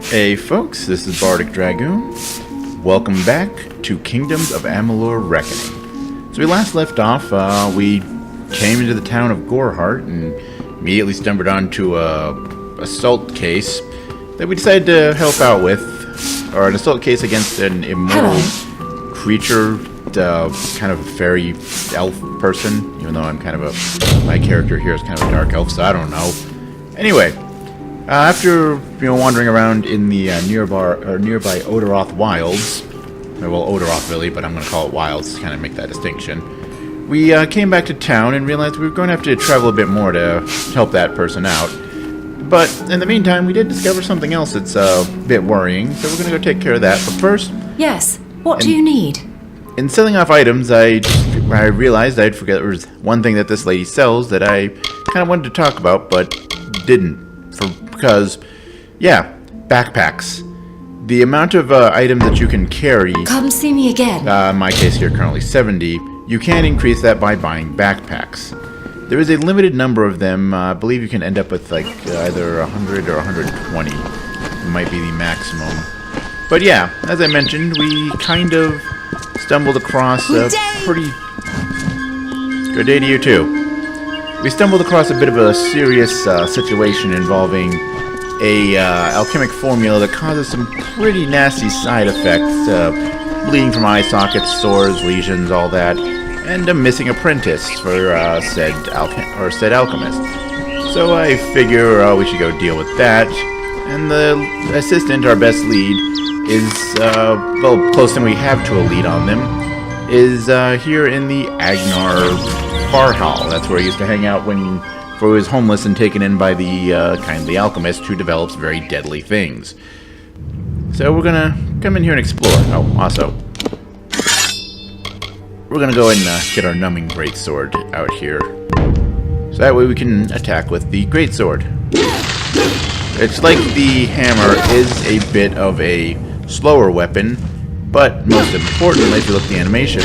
Hey folks, this is Bardic Dragoon. Welcome back to Kingdoms of Amalur Reckoning. So we last left off, we came into the town of Gorhart and immediately stumbled onto a assault case that we decided to help out with, or an assault case against an immortal creature, kind of a fairy elf person, even though I'm kind of my character here is kind of a dark elf, so I don't know. Anyway, after wandering around in the nearby Odaroth wilds, well, Odaroth really, but I'm going to call it wilds to kind of make that distinction. We came back to town and realized we were going to have to travel a bit more to help that person out. But in the meantime, we did discover something else that's a bit worrying, so we're going to go take care of that. But first... Yes, what do you need? In selling off items, I realized I'd forget there was one thing that this lady sells that I kind of wanted to talk about, but didn't. Because, yeah, backpacks. The amount of items that you can carry... Come see me again. In my case here, currently 70. You can increase that by buying backpacks. There is a limited number of them. I believe you can end up with like either 100 or 120. It might be the maximum. But yeah, as I mentioned, we kind of stumbled across a pretty... Good day to you too. We stumbled across a bit of a serious situation involving a alchemic formula that causes some pretty nasty side effects, bleeding from eye sockets, sores, lesions, all that, and a missing apprentice for said alchemist. So I figure we should go deal with that. And the assistant, our best lead, is well, closest thing we have to a lead on them, is here in the Agnar Bar Hall. That's where he used to hang out when he was homeless and taken in by the kindly alchemist who develops very deadly things. So we're gonna come in here and explore. Oh, also, we're gonna go and get our numbing greatsword out here, so that way we can attack with the greatsword. It's like the hammer is a bit of a slower weapon, but most importantly, if you look at the animation,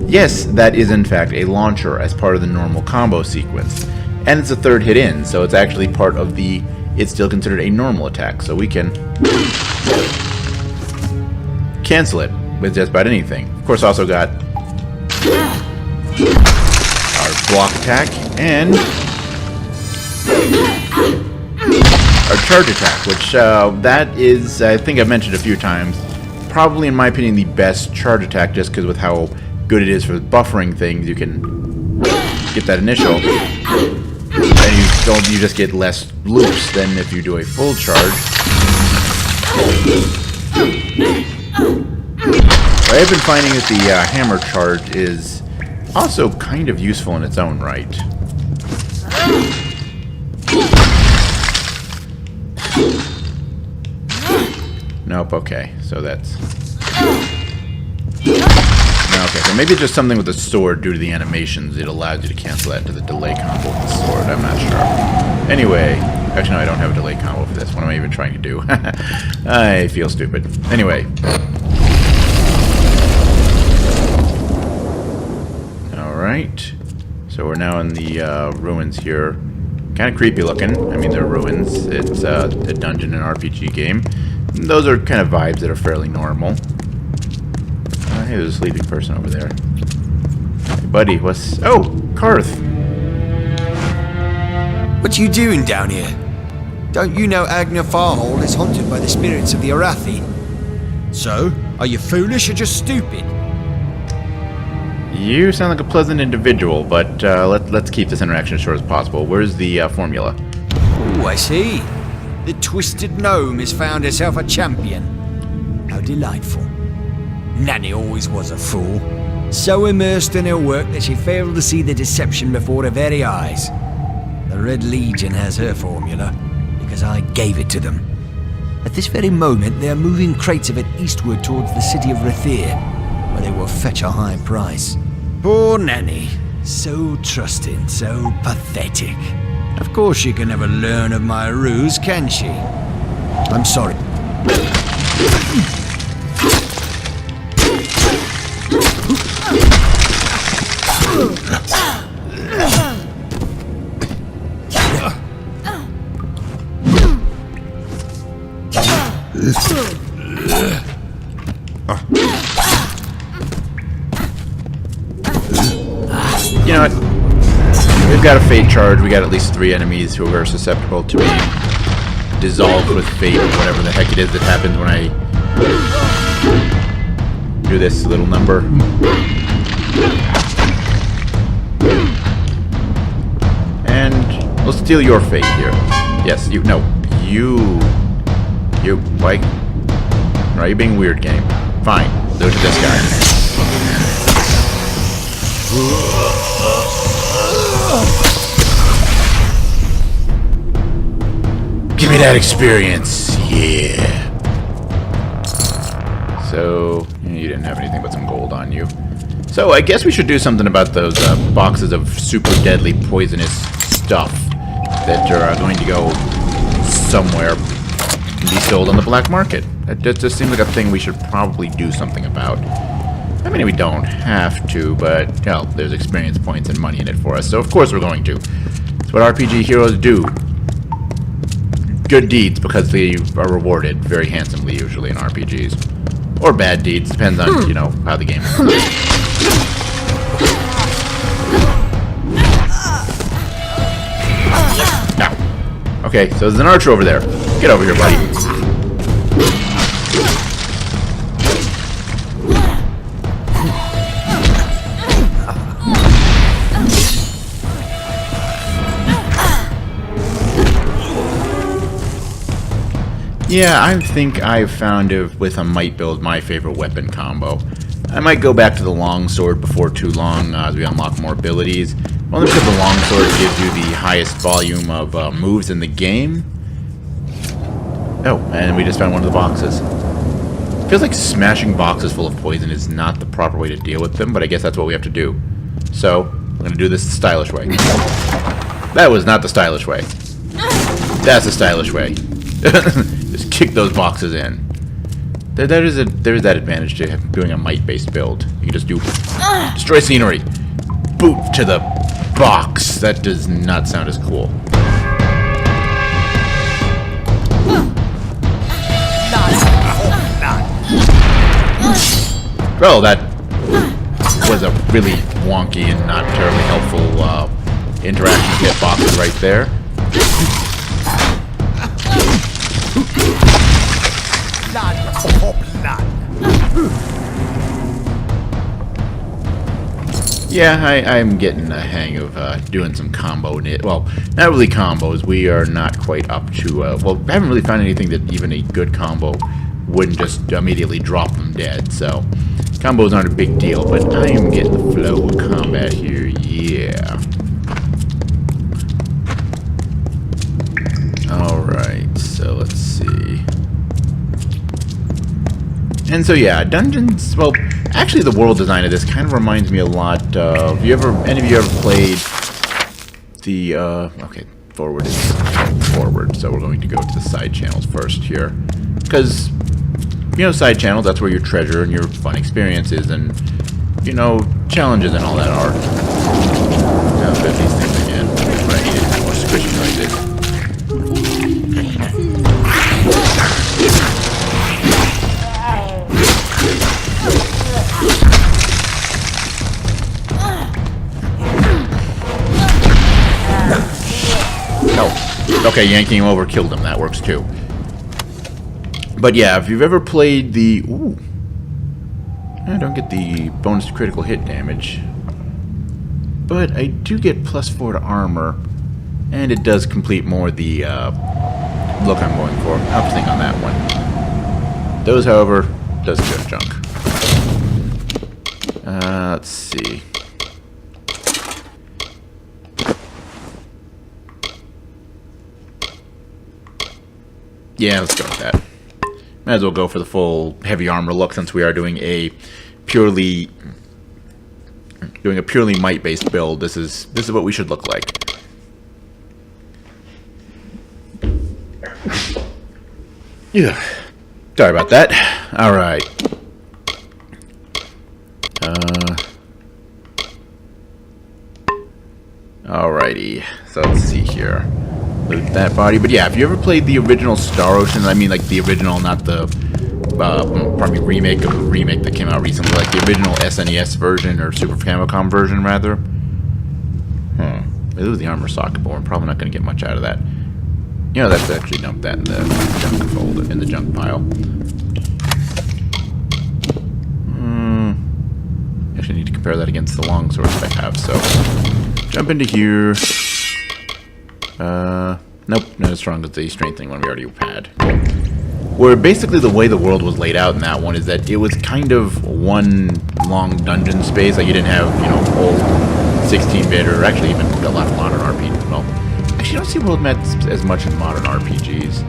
yes, that is in fact a launcher as part of the normal combo sequence. And it's a third hit in, so it's actually part of the... It's still considered a normal attack, so we can cancel it with just about anything. Of course, also got our block attack and our charge attack, which that is, I think I've mentioned a few times, probably in my opinion the best charge attack, just because with how good it is for buffering things. You can get that initial, and you just get less loops than if you do a full charge. I've been finding that the hammer charge is also kind of useful in its own right. Nope, okay, so that's... Okay, so maybe just something with the sword due to the animations. It allows you to cancel that into the delay combo with the sword. I'm not sure. Anyway, actually no, I don't have a delay combo for this. What am I even trying to do? I feel stupid. Anyway. Alright. So we're now in the ruins here. Kind of creepy looking. I mean, they're ruins. It's a dungeon and RPG game. Those are kind of vibes that are fairly normal. Hey, there's a sleeping person over there. Hey, buddy, what's... Oh, Karth! What you doing down here? Don't you know Agnar Farhall is haunted by the spirits of the Arathi? So, are you foolish or just stupid? You sound like a pleasant individual, but let's keep this interaction as short as possible. Where's the formula? Oh, I see. The Twisted Gnome has found herself a champion. How delightful. Nanny always was a fool, so immersed in her work that she failed to see the deception before her very eyes. The Red Legion has her formula, because I gave it to them. At this very moment, they are moving crates of it eastward towards the city of Rathir, where they will fetch a high price. Poor Nanny, so trusting, so pathetic. Of course she can never learn of my ruse, can she? I'm sorry. You know what? We've got a fate charge. We got at least 3 enemies who are susceptible to being dissolved with fate or whatever the heck it is that happens when I do this little number. And we'll steal your fate here. Yes, you. No, you. You. Why? Why are you being weird, game? Fine. We'll do it to this guy. Give me that experience. Yeah. So, you didn't have anything but some gold on you. So, I guess we should do something about those boxes of super deadly poisonous stuff that are going to go somewhere and be sold on the black market. That just seems like a thing we should probably do something about. I mean, we don't have to, but, hell, there's experience points and money in it for us, so of course we're going to. It's what RPG heroes do. Good deeds, because they are rewarded very handsomely, usually, in RPGs. Or bad deeds, depends on, you know, how the game is. Now. Okay, so there's an archer over there. Get over here, buddy. Yeah, I think I've found with a might build my favorite weapon combo. I might go back to the longsword before too long as we unlock more abilities. Only because the longsword gives you the highest volume of moves in the game. Oh, and we just found one of the boxes. Feels like smashing boxes full of poison is not the proper way to deal with them, but I guess that's what we have to do. So, we're going to do this the stylish way. That was not the stylish way. That's the stylish way. Just kick those boxes in. There's that advantage to doing a might-based build. You can just do destroy scenery, boot to the box. That does not sound as cool. Well, that was a really wonky and not terribly helpful interaction to get boxes right there. Yeah, I'm getting a hang of doing some combo knit. Well, not really combos. We are not quite up to. Well, I haven't really found anything that even a good combo wouldn't just immediately drop them dead. So, combos aren't a big deal, but I am getting the flow of combat here. Yeah. Alright, so let's see. And so yeah, dungeons, well, actually the world design of this kind of reminds me a lot of, any of you ever played the, okay, forward is forward, so we're going to go to the side channels first here. Because, you know, side channels, that's where your treasure and your fun experiences and, you know, challenges and all that are. Now, I'll bet these things again. Right, it's more squishy noises. Oh, okay, yanking him over killed him. That works too. But yeah, if you've ever played the... Ooh. I don't get the bonus to critical hit damage. But I do get +4 to armor. And it does complete more the look I'm going for. Upsting on that one. Those, however, does good junk. Let's see. Yeah, let's go with that. Might as well go for the full heavy armor look since we are doing a purely might-based build. This is what we should look like. Yeah. Sorry about that. All right. Alrighty. So let's see here. Loot that body. But yeah, if you ever played the original Star Ocean, I mean like the original, not the pardon me, remake of the remake that came out recently, like the original SNES version or Super Famicom version rather. It was the armor socket, but we're probably not going to get much out of that. You know, let's actually dump that in the junk folder, in the junk pile. Actually, need to compare that against the long swords I have. So, jump into here. Nope, not as strong as the strengthening one we already had. Where basically the way the world was laid out in that one is that it was kind of one long dungeon space. Like you didn't have, you know, old 16-bit or actually even a lot of modern RPGs. Well, actually, you don't see world maps as much in modern RPGs.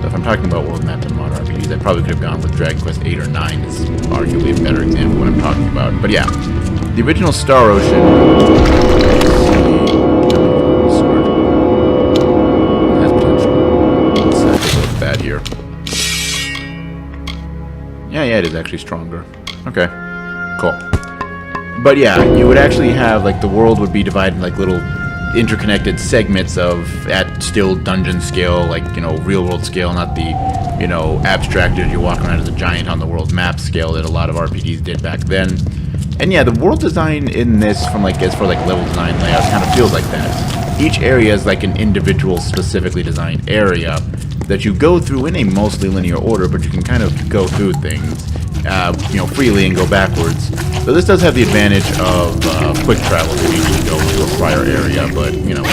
So if I'm talking about world maps in modern RPGs, I probably could have gone with Dragon Quest 8 or 9. Is arguably a better example of what I'm talking about. But yeah, the original Star Ocean. Here. Yeah, it is actually stronger. Okay, cool. But yeah, you would actually have, like, the world would be divided in, like, little interconnected segments of, at still dungeon scale, like, you know, real world scale, not the, you know, abstracted, you walk around as a giant on the world map scale that a lot of RPGs did back then. And yeah, the world design in this, from, like, as for, like, level design layout, kind of feels like that. Each area is, like, an individual, specifically designed area that you go through in a mostly linear order, but you can kind of go through things, you know, freely and go backwards. So this does have the advantage of quick travel if you need to go to a prior area, but, you know.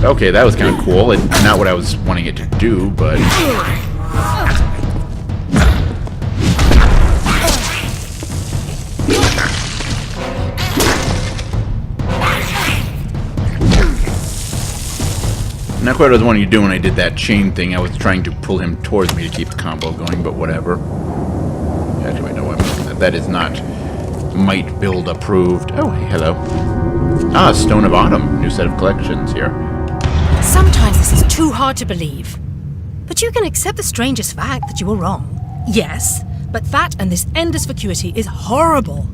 Okay, that was kind of cool, and not what I was wanting it to do, but... Not quite what I was wanting to do when I did that chain thing. I was trying to pull him towards me to keep the combo going, but whatever. Actually, wait, no, I'm looking at that. Is not Might Build approved. Oh, hey, hello. Ah, Stone of Autumn. New set of collections here. Sometimes this is too hard to believe. But you can accept the strangest fact that you were wrong. Yes, but that and this endless vacuity is horrible.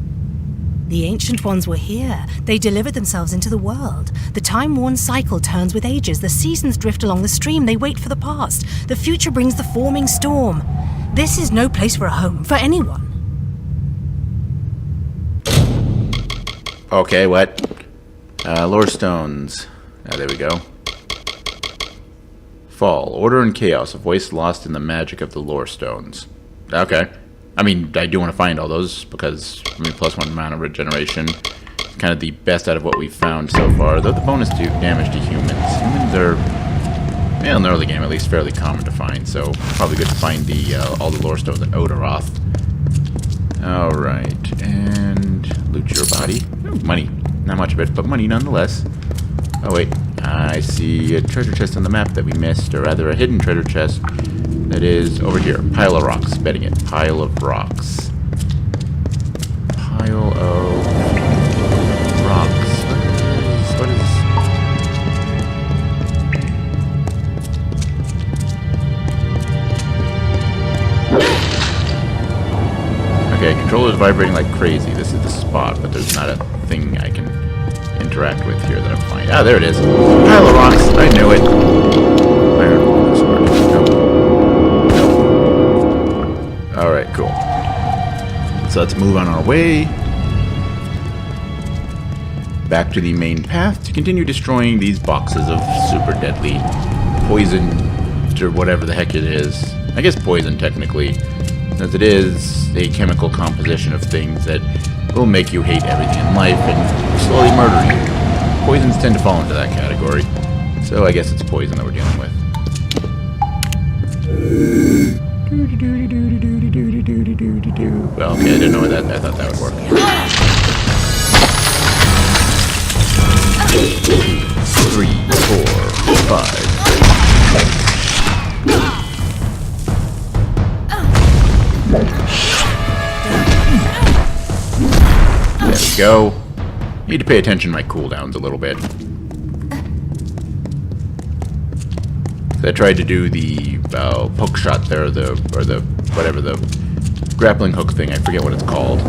The Ancient Ones were here. They delivered themselves into the world. The time-worn cycle turns with ages. The seasons drift along the stream. They wait for the past. The future brings the forming storm. This is no place for a home, for anyone. Okay, what? Lore stones. Ah, there we go. Fall. Order and chaos. A voice lost in the magic of the lore stones. Okay. I mean, I do want to find all those, because, I mean, +1 mana regeneration. Kind of the best out of what we've found so far, though the bonus to damage to humans. Humans are, well, in the early game at least, fairly common to find, so probably good to find the all the lore stones at Odaroth. Alright, and loot your body. Ooh, money. Not much of it, but money nonetheless. Oh wait, I see a treasure chest on the map that we missed, or rather a hidden treasure chest. That is over here. Pile of rocks. Betting it. Pile of rocks. Pile of rocks. What is... Okay, controller's vibrating like crazy. This is the spot, but there's not a thing I can interact with here that I'm finding. Ah, there it is. Pile of rocks. I knew it. Iron sword. Nope. Alright, cool. So let's move on our way back to the main path to continue destroying these boxes of super deadly poison, or whatever the heck it is. I guess poison, technically, since it is a chemical composition of things that will make you hate everything in life and slowly murder you. Poisons tend to fall into that category, so I guess it's poison that we're dealing with. Well, okay, I didn't know that. I thought that would work. 3, 4, 5. There we go. Need to pay attention to my cooldowns a little bit. I tried to do the hook shot there, or the grappling hook thing. I forget what it's called.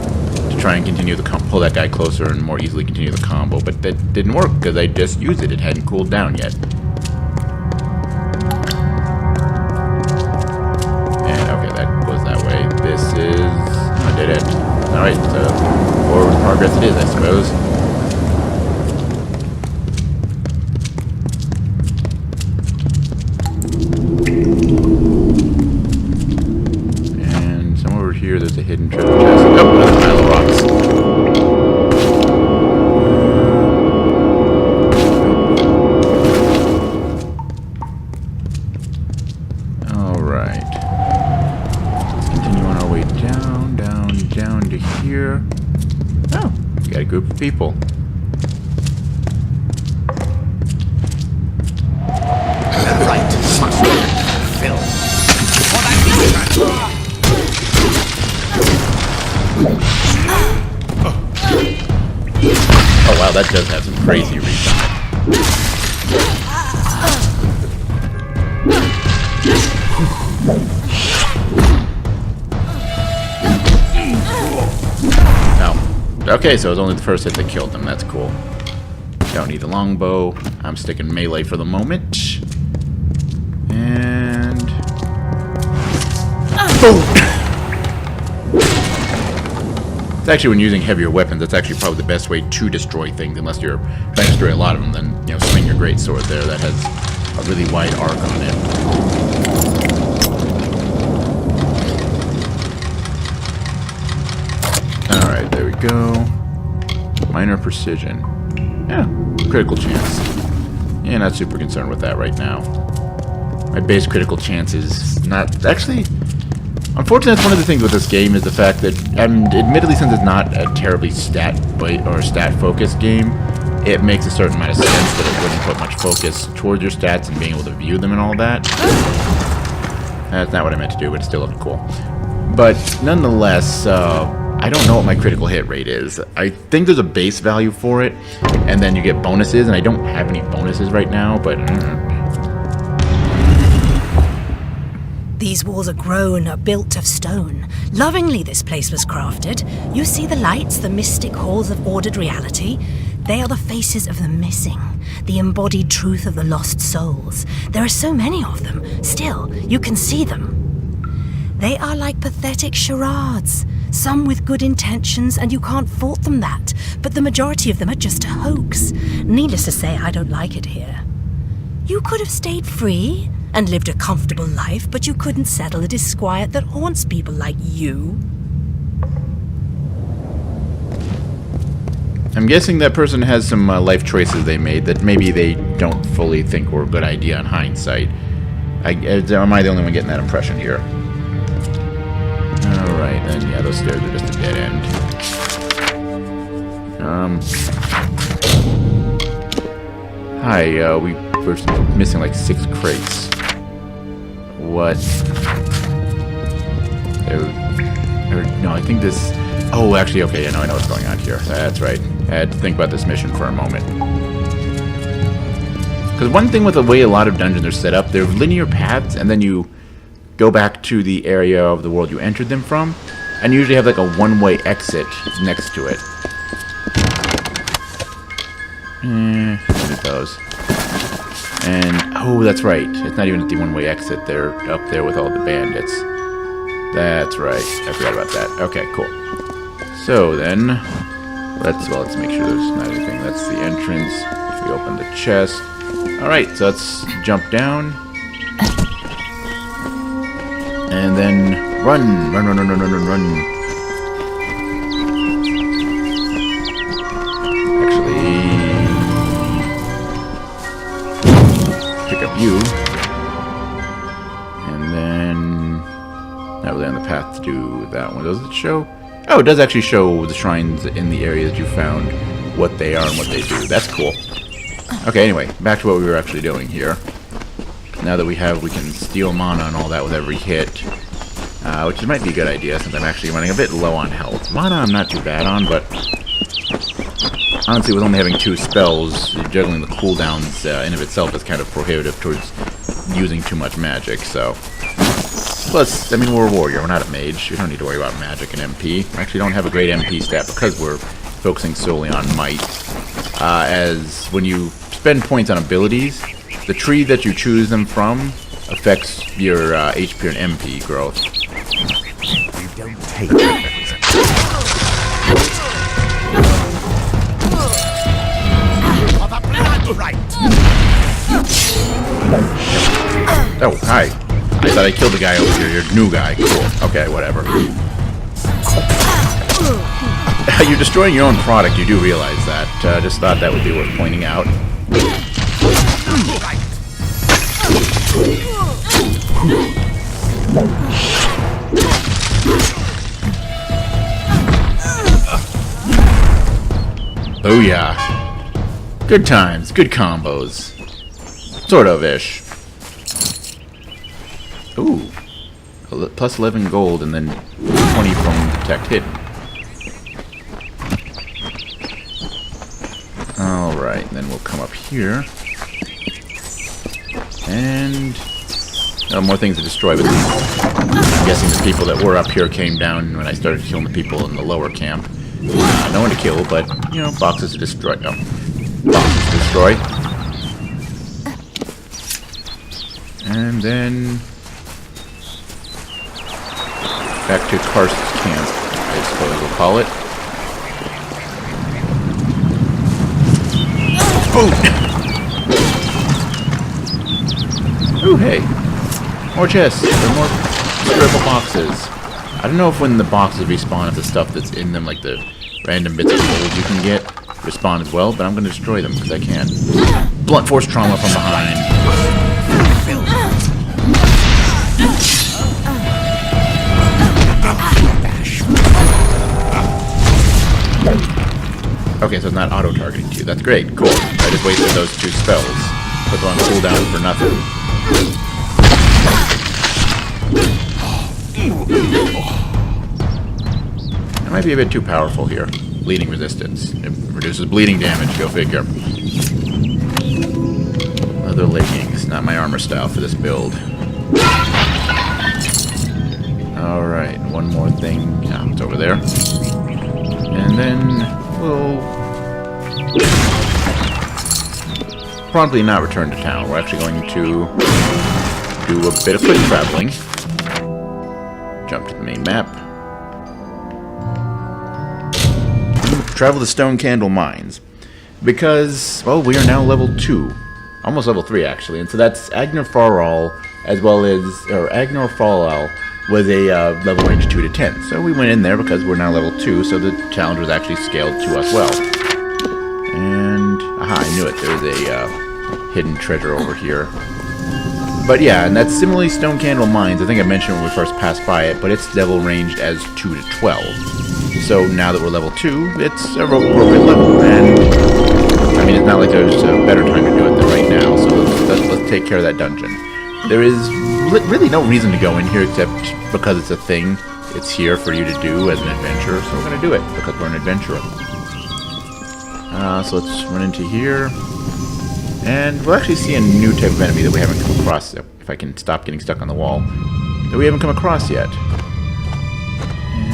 To try and continue the pull that guy closer and more easily continue the combo, but that didn't work because I just used it. It hadn't cooled down yet. And okay, that goes that way. This is I did it. All right, so forward progress it is, I suppose. And somewhere over here, there's a hidden treasure chest. Oh, another pile of rocks. Group of people. Right, must fill. Oh wow, that does have some crazy reach on it. No. Okay, so it was only the first hit that killed them. That's cool. Don't need a longbow. I'm sticking melee for the moment. And... boom! It's actually, when using heavier weapons, that's actually probably the best way to destroy things, unless you're trying to destroy a lot of them. Then, you know, swing your greatsword there. That has a really wide arc on it. Alright, there we go. Minor precision. Yeah, critical chance. Yeah, not super concerned with that right now. My base critical chance is not... Actually, unfortunately, that's one of the things with this game is the fact that, admittedly, since it's not a terribly stat-focused game, it makes a certain amount of sense that it wouldn't put much focus towards your stats and being able to view them and all that. That's not what I meant to do, but it still looked cool. But nonetheless, I don't know what my critical hit rate is. I think there's a base value for it, and then you get bonuses, and I don't have any bonuses right now, but... These walls are grown, are built of stone. Lovingly this place was crafted. You see the lights, the mystic halls of ordered reality? They are the faces of the missing, the embodied truth of the lost souls. There are so many of them. Still, you can see them. They are like pathetic charades. Some with good intentions, and you can't fault them that. But the majority of them are just a hoax. Needless to say, I don't like it here. You could have stayed free and lived a comfortable life, but you couldn't settle the disquiet that haunts people like you. I'm guessing that person has some life choices they made that maybe they don't fully think were a good idea in hindsight. Am I the only one getting that impression here? Alright, then yeah, those stairs are just a dead end. Hi, we're missing like 6 crates. What? No, I think this... Oh, actually, okay, I know what's going on here. That's right. I had to think about this mission for a moment. Because one thing with the way a lot of dungeons are set up, they're linear paths, and then you go back to the area of the world you entered them from, and you usually have like a one-way exit next to it. Look at those. And, oh, that's right. It's not even at the one-way exit. They're up there with all the bandits. That's right. I forgot about that. Okay, cool. So then, let's make sure there's not anything. That's the entrance. If we open the chest. Alright, so let's jump down. And then run. Actually, pick up you. And then, not really on the path to do that one. Does it show? Oh, it does actually show the shrines in the area that you found, what they are and what they do. That's cool. Okay, anyway, back to what we were actually doing here. Now that we can steal mana and all that with every hit, which might be a good idea since I'm actually running a bit low on health. Mana I'm not too bad on, but honestly with only having 2 spells, juggling the cooldowns in of itself is kind of prohibitive towards using too much magic, so... Plus, I mean, we're a warrior, we're not a mage. We don't need to worry about magic and MP. We actually don't have a great MP stat because we're focusing solely on might. As when you spend points on abilities, the tree that you choose them from affects your HP and MP growth. You don't take it. Oh, hi. I thought I killed the guy over here. You're a new guy. Cool. Okay, whatever. You're destroying your own product. You do realize that. Just thought that would be worth pointing out. Oh yeah. Good times. Good combos. Sort of-ish. Ooh. Plus 11 gold and then 20 from Detect Hidden. Alright, then we'll come up here. And... more things to destroy, but I'm guessing the people that were up here came down when I started killing the people in the lower camp. No one to kill, but, you know, boxes to destroy. No. Boxes to destroy. And then... back to Karst's camp, I suppose we'll call it. Oh! Ooh, hey! More chests! Or more scribble boxes. I don't know if when the boxes respawn, if the stuff that's in them, like the random bits of gold you can get, respawn as well, but I'm going to destroy them because I can. Blunt force trauma from behind. Okay, so it's not auto-targeting you. That's great. Cool. I just wasted those 2 spells. Put them on cooldown for nothing. That might be a bit too powerful here. Bleeding resistance. It reduces bleeding damage. Go figure. Leather leggings. Not my armor style for this build. Alright, one more thing. Yeah, it's over there. And then we'll promptly not return to town. We're actually going to do a bit of quick traveling. Jump to the main map. Travel to Stone Candle Mines. Because, well, we are now level 2. Almost level 3, actually. And so that's Agnor Faral, as well as, or Agnor Faral was a level range 2 to 10. So we went in there because we're now level 2, so the challenge was actually scaled to us well. And, aha, I knew it. There was a hidden treasure over here. But yeah, and that's similarly Stone Candle Mines. I think I mentioned when we first passed by it, but it's level ranged as 2 to 12. So now that we're level 2, it's a appropriate level. And, I mean, it's not like there's a better time to do it than right now, so let's take care of that dungeon. There is really no reason to go in here except because it's a thing. It's here for you to do as an adventurer, so we're going to do it because we're an adventurer. So let's run into here. And we'll actually see a new type of enemy that we haven't come across, if I can stop getting stuck on the wall, that we haven't come across yet.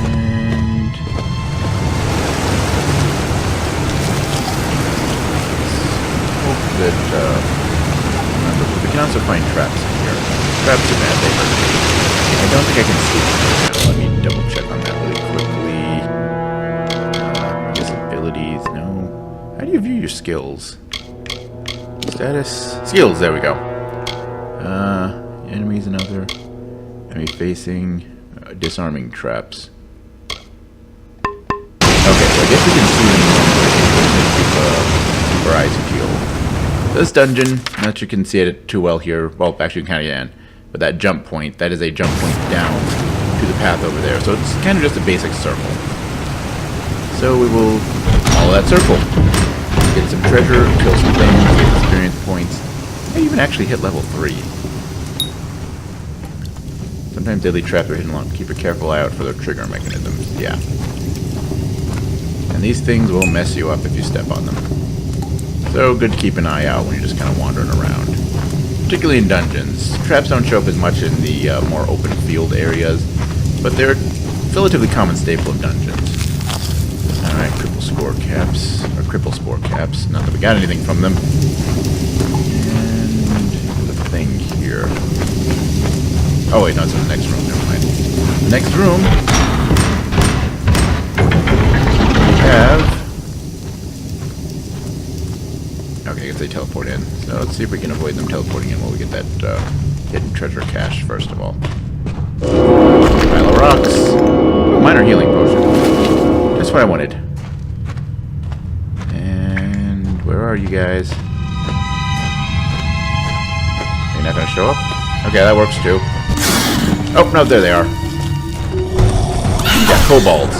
And... hope that, remember, we can also find traps in here. Traps are bad, they hurt me. I don't think I can see them now. Let me double check on that really quickly. Disabilities, no. How do you view your skills? Status. Skills, there we go. Enemies and other. Enemy facing. Disarming traps. Okay, so I guess we can see them for eyes peeled. This dungeon, not sure you can see it too well here. Well, actually you can kind of can. But that jump point, that is a jump point down to the path over there. So it's kind of just a basic circle. So we will follow that circle. Get some treasure, kill some things, get experience points. I even actually hit level 3. Sometimes deadly traps are hidden along. Keep a careful eye out for their trigger mechanisms. Yeah. And these things will mess you up if you step on them. So good to keep an eye out when you're just kind of wandering around. particularly in dungeons. Traps don't show up as much in the more open field areas, but they're a relatively common staple of dungeons. Alright, cripple spore caps. Not that we got anything from them. And the thing here. Oh wait, no, it's in the next room. Never mind. The next room we have. Okay, I guess they teleport in. So let's see if we can avoid them teleporting in while we get that hidden treasure cache first of all. Pile of rocks. Oh, minor healing potion. That's what I wanted. And where are you guys? You're not gonna show up? Okay, that works too. Oh, no, there they are. Yeah, kobolds.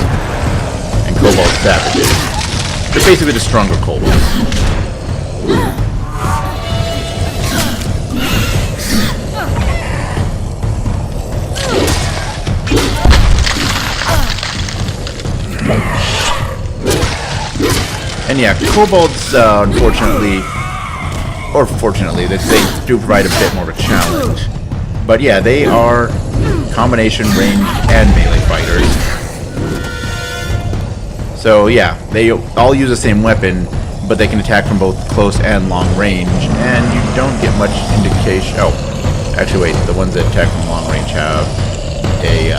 And kobold savages. They're basically the stronger kobolds. And yeah, kobolds, unfortunately, or fortunately, they do provide a bit more of a challenge. But yeah, they are combination range and melee fighters. So yeah, they all use the same weapon, but they can attack from both close and long range, and you don't get much indication. Oh, actually, wait, the ones that attack from long range have a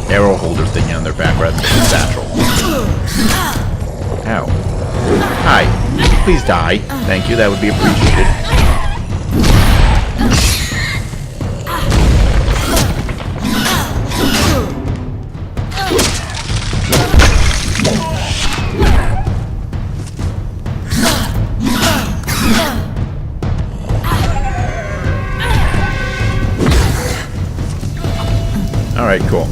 arrow holder thing on their back rather than a satchel. Ow. Hi. Please die. Thank you, that would be appreciated. Alright, cool.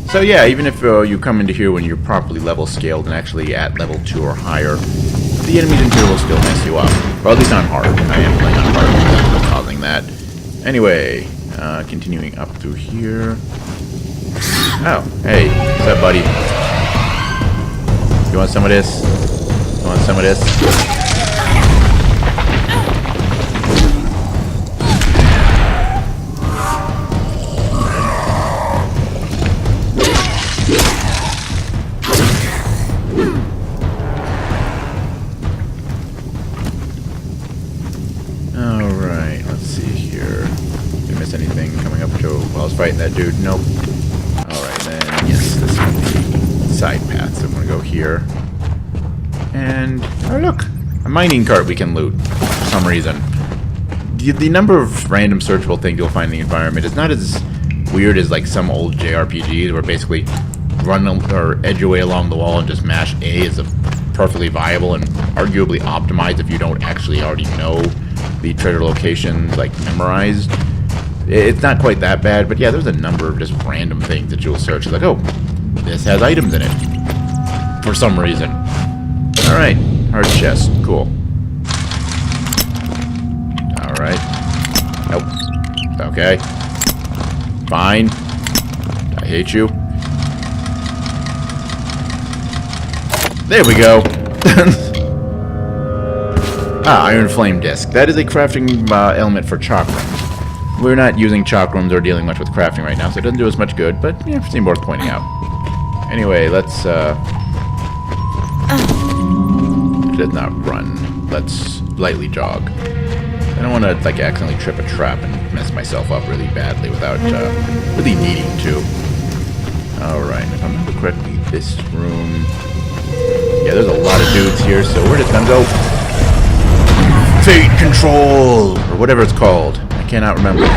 So yeah, even if you come into here when you're properly level scaled and actually at level 2 or higher, the enemies in here will still mess you up. Or at least on hard. I am playing on hard, that's causing that. Anyway, continuing up through here. Oh, hey, what's up, buddy? You want some of this? You want some of this? Alright, let's see here. Did we miss anything coming up to while I was fighting that dude? Nope. Alright then, yes, this is the side path. So I'm gonna go here. And, oh look! A mining cart we can loot, for some reason. The number of random searchable things you'll find in the environment is not as weird as like some old JRPGs where basically run or edge your way along the wall and just mash A is a perfectly viable and arguably optimized if you don't actually already know the treasure locations like memorized. It's not quite that bad, but yeah, there's a number of just random things that you'll search like, oh, this has items in it for some reason. Alright, hard chest, cool. Alright. Nope. Okay. Fine. I hate you. There we go. Iron Flame Disc. That is a crafting element for chakrams. We're not using chakrams or dealing much with crafting right now, so it doesn't do as much good, but yeah, seems worth pointing out. Anyway, let's it does not run. Let's lightly jog. I don't want to like accidentally trip a trap and mess myself up really badly without really needing to. Alright, if I remember correctly, this room... Yeah, there's a lot of dudes here, so we're just gonna go... Fate Control! Or whatever it's called. I cannot remember.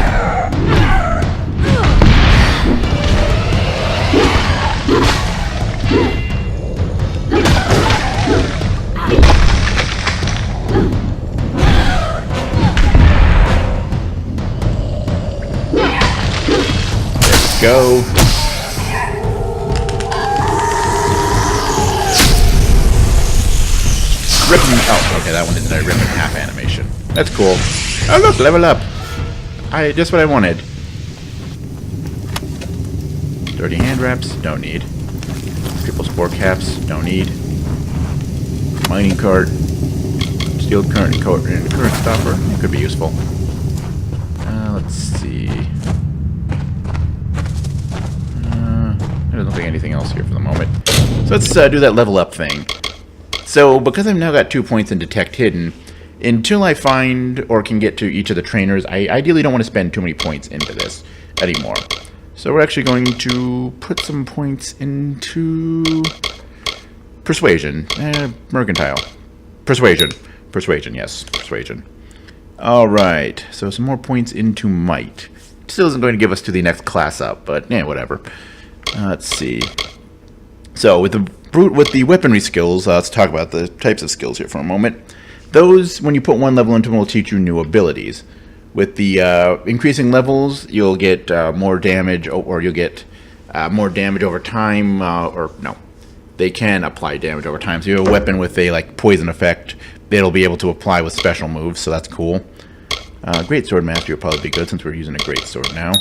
Let's go. Rip him. Oh, okay, that one isn't a rip in half animation. That's cool. Oh, look, level up. Just what I wanted. Dirty hand wraps, don't need. Triple spore caps, don't need. Mining cart, Steel current coat and current stopper. It could be useful. Let's see. There doesn't look like anything else here for the moment. So let's do that level up thing. So because I've now got 2 points in Detect Hidden, until I find or can get to each of the trainers, I ideally don't want to spend too many points into this anymore. So we're actually going to put some points into Persuasion. Mercantile. Persuasion. Persuasion, yes. Persuasion. Alright, so some more points into Might. Still isn't going to give us to the next class up, but yeah, whatever. Let's see. So with the weaponry skills, let's talk about the types of skills here for a moment. Those, when you put one level into them, will teach you new abilities. With the increasing levels, you'll get more damage, or you'll get more damage over time, or no. They can apply damage over time. So you have a weapon with a poison effect, it'll be able to apply with special moves, so that's cool. Great Sword Mastery will probably be good since we're using a Great Sword now.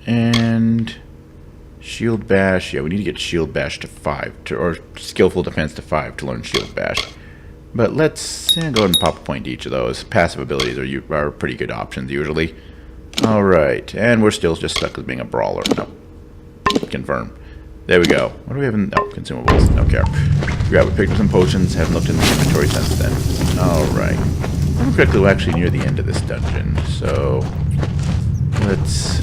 And Shield Bash, yeah, we need to get Shield Bash to 5, or Skillful Defense to 5 to learn Shield Bash. But let's go ahead and pop a point to each of those. Passive abilities are pretty good options usually. Alright, and we're still just stuck with being a brawler. No. Confirm. There we go. What do we have in... Oh, consumables. Don't care. Grab a pick up some potions. Haven't looked in the inventory since then. Alright. If I'm correctly, we're actually near the end of this dungeon. So... let's...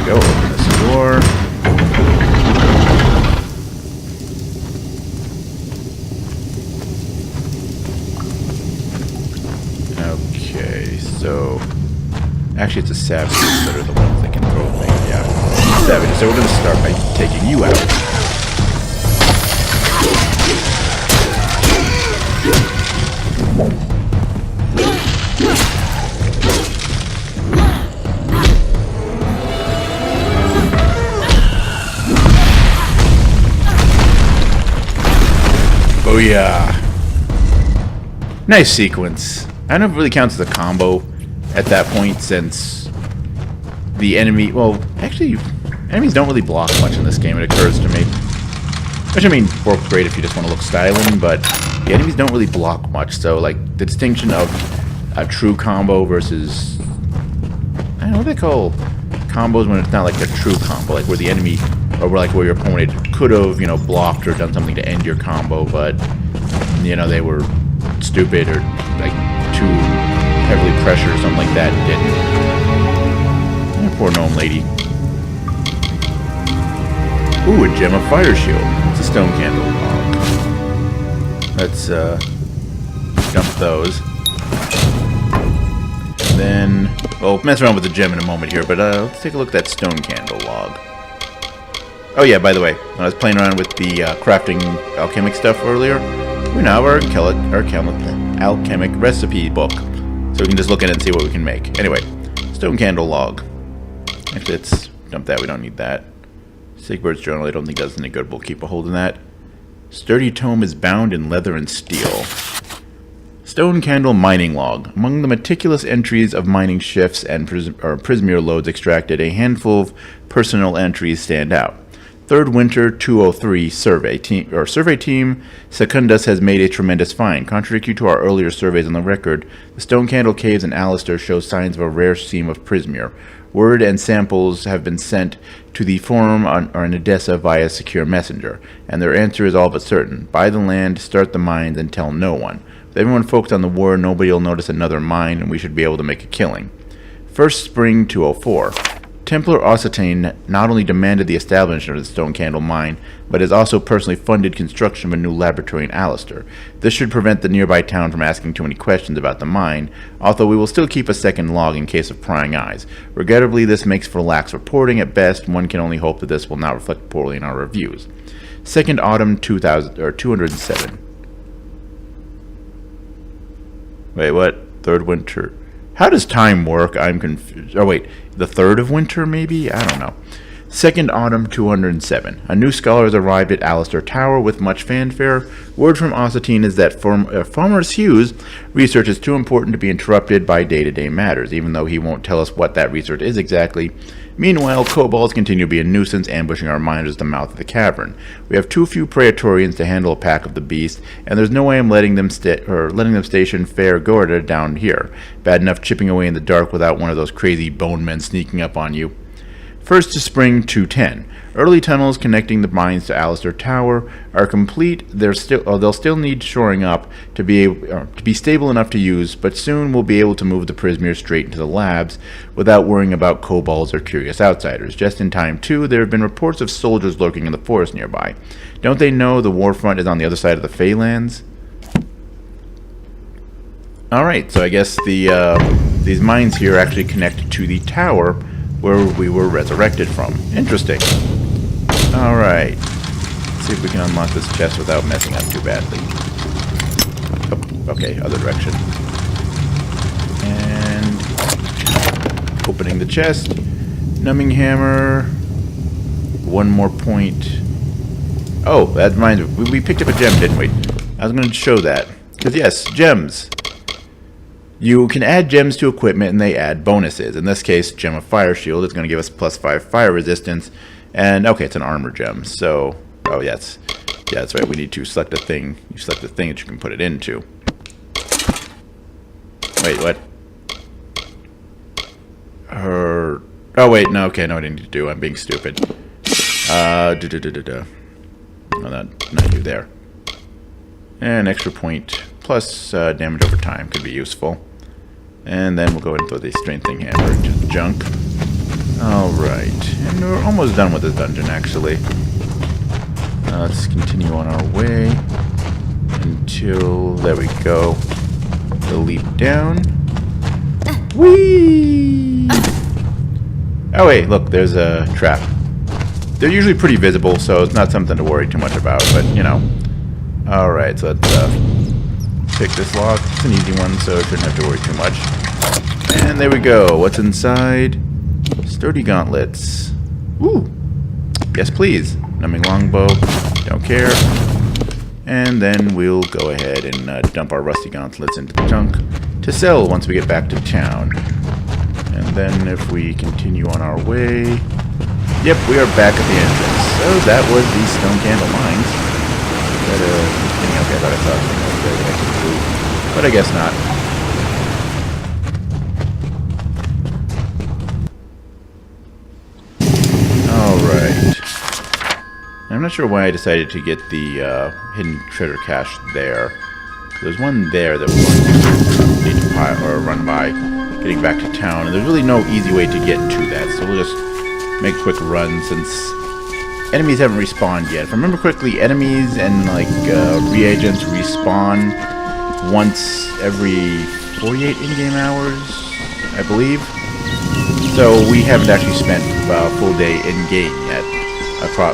go open this door. Okay, so... actually, it's the savages that are the ones that can throw things. Yeah. Savages. So we're going to start by taking you out. Oh yeah. Nice sequence. I don't know if it really counts as a combo at that point since the enemy... well, actually, enemies don't really block much in this game, it occurs to me. Which, I mean, works great if you just want to look styling, but the enemies don't really block much, so, the distinction of a true combo versus... I don't know what they call combos when it's not, a true combo, where the enemy, or where your opponent could have, blocked or done something to end your combo, but, they were stupid or, too heavily pressured or something like that and didn't. Poor gnome lady. Ooh, a gem of fire shield. It's a stone candle. Let's dump those. Then, well, we'll mess around with the gem in a moment here, but let's take a look at that stone candle log. Oh yeah, by the way, when I was playing around with the crafting alchemic stuff earlier, we now have our alchemic recipe book. So we can just look at it and see what we can make. Anyway, stone candle log. Actually, let's dump that. We don't need that. Sigbird's journal, I don't think does any good. We'll keep a hold of that. Sturdy tome is bound in leather and steel. Stone candle mining log. Among the meticulous entries of mining shifts and Prismere loads extracted, a handful of personal entries stand out. Third Winter 203 survey team Secundus has made a tremendous find. Contrary to our earlier surveys on the record, the Stone Candle Caves in Alistair show signs of a rare seam of Prismere. Word and samples have been sent to the forum on Edessa via secure messenger, and their answer is all but certain. Buy the land, start the mines, and tell no one. With everyone focused on the war, nobody will notice another mine, and we should be able to make a killing. First Spring 204. Templar Occitane not only demanded the establishment of the Stone Candle Mine, but has also personally funded construction of a new laboratory in Alistair. This should prevent the nearby town from asking too many questions about the mine, although we will still keep a second log in case of prying eyes. Regrettably, this makes for lax reporting at best. One can only hope that this will not reflect poorly in our reviews. Second Autumn 207. Wait, what? Third Winter... How does time work? I'm confused. Oh, wait. The third of winter, maybe? I don't know. Second Autumn 207. A new scholar has arrived at Alistair Tower with much fanfare. Word from Occitane is that Farmer Hugh's research is too important to be interrupted by day-to-day matters. Even though he won't tell us what that research is exactly, Meanwhile, kobolds continue to be a nuisance, ambushing our miners at the mouth of the cavern. We have too few Praetorians to handle a pack of the beast, and there's no way I'm letting them station Fair Gorda down here. Bad enough chipping away in the dark without one of those crazy bone men sneaking up on you. First to Spring 210. Early tunnels connecting the mines to Alistair Tower are complete. They'll still need shoring up to be stable enough to use, but soon we'll be able to move the Prismere straight into the labs without worrying about kobolds or curious outsiders. Just in time, too, there have been reports of soldiers lurking in the forest nearby. Don't they know the war front is on the other side of the Feylands? Alright, so I guess these mines here are actually connected to the tower where we were resurrected from. Interesting. Alright. Let's see if we can unlock this chest without messing up too badly. Oh, okay, other direction. And opening the chest. Numbing hammer. One more point. Oh, that reminds me. We picked up a gem, didn't we? I was going to show that. Because yes, gems. You can add gems to equipment and they add bonuses. In this case, Gem of Fire Shield is going to give us +5 fire resistance. And, okay, it's an armor gem. So, oh, yes. Yeah, that's right. We need to select a thing. You select the thing that you can put it into. Wait, what? Oh, wait, no, okay, no, I didn't need to do. I'm being stupid. No, not you there. And extra point plus damage over time could be useful. And then we'll go into the strengthening hammer into the junk. Alright, and we're almost done with this dungeon, actually. Let's continue on our way until, there we go, the leap down. Whee! Oh wait, look, there's a trap. They're usually pretty visible, so it's not something to worry too much about, but, you know. Alright, so let's pick this lock. It's an easy one, so I shouldn't have to worry too much. And there we go. What's inside? Sturdy gauntlets. Ooh. Yes, please. Numbing longbow. Don't care. And then we'll go ahead and dump our rusty gauntlets into the junk to sell once we get back to town. And then if we continue on our way... Yep, we are back at the entrance. So that was the Stone Candle Mines. Okay, I thought I saw something over there that I could do, but I guess not. Alright. I'm not sure why I decided to get the hidden treasure cache there. There's one there that we're going to need to run by getting back to town, and there's really no easy way to get to that, so we'll just make a quick run since enemies haven't respawned yet. If I remember correctly, enemies and like reagents respawn once every 48 in-game hours, I believe. So we haven't actually spent a full day in-game yet.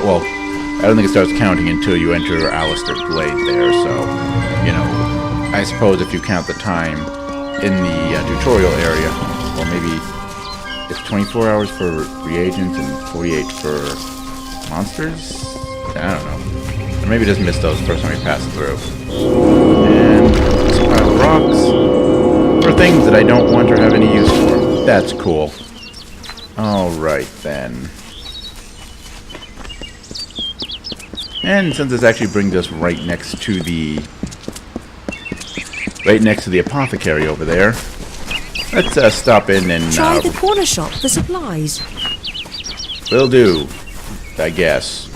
Well, I don't think it starts counting until you enter Alistair Glade there, so, you know, I suppose if you count the time in the tutorial area, or maybe it's 24 hours for reagents and 48 for monsters? I don't know. Or maybe just miss those the first time we pass through. And this pile of rocks for things that I don't want or have any use for. That's cool. Alright then. And since this actually brings us right next to the apothecary over there, let's stop in and Try the corner shop for supplies. Will do, I guess.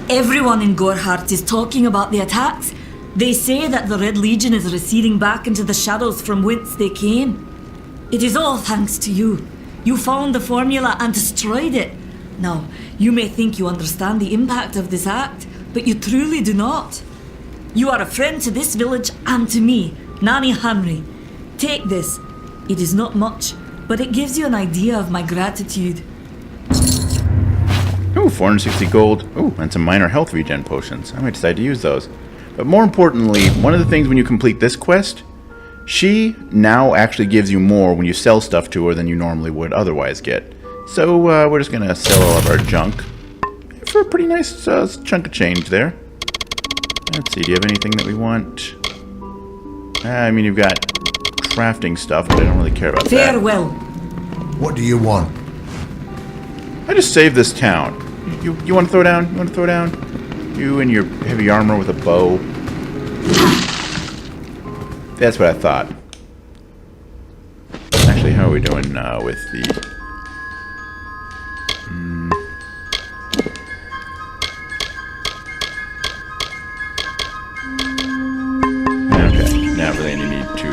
Everyone in Gorhart is talking about the attacks. They say that the Red Legion is receding back into the shadows from whence they came. It is all thanks to you. You found the formula and destroyed it. Now, you may think you understand the impact of this act, but you truly do not. You are a friend to this village and to me, Nanny Henry. Take this. It is not much, but it gives you an idea of my gratitude. Ooh, 460 gold. Ooh, and some minor health regen potions. I might decide to use those. But more importantly, one of the things when you complete this quest, she now actually gives you more when you sell stuff to her than you normally would otherwise get. So we're just going to sell all of our junk for a pretty nice chunk of change there. Let's see, do you have anything that we want? I mean, you've got crafting stuff, but I don't really care about that. Farewell. What do you want? I just saved this town. You want to throw down? You want to throw down? You and your heavy armor with a bow. That's what I thought. Actually, how are we doing with the... Okay, now really need to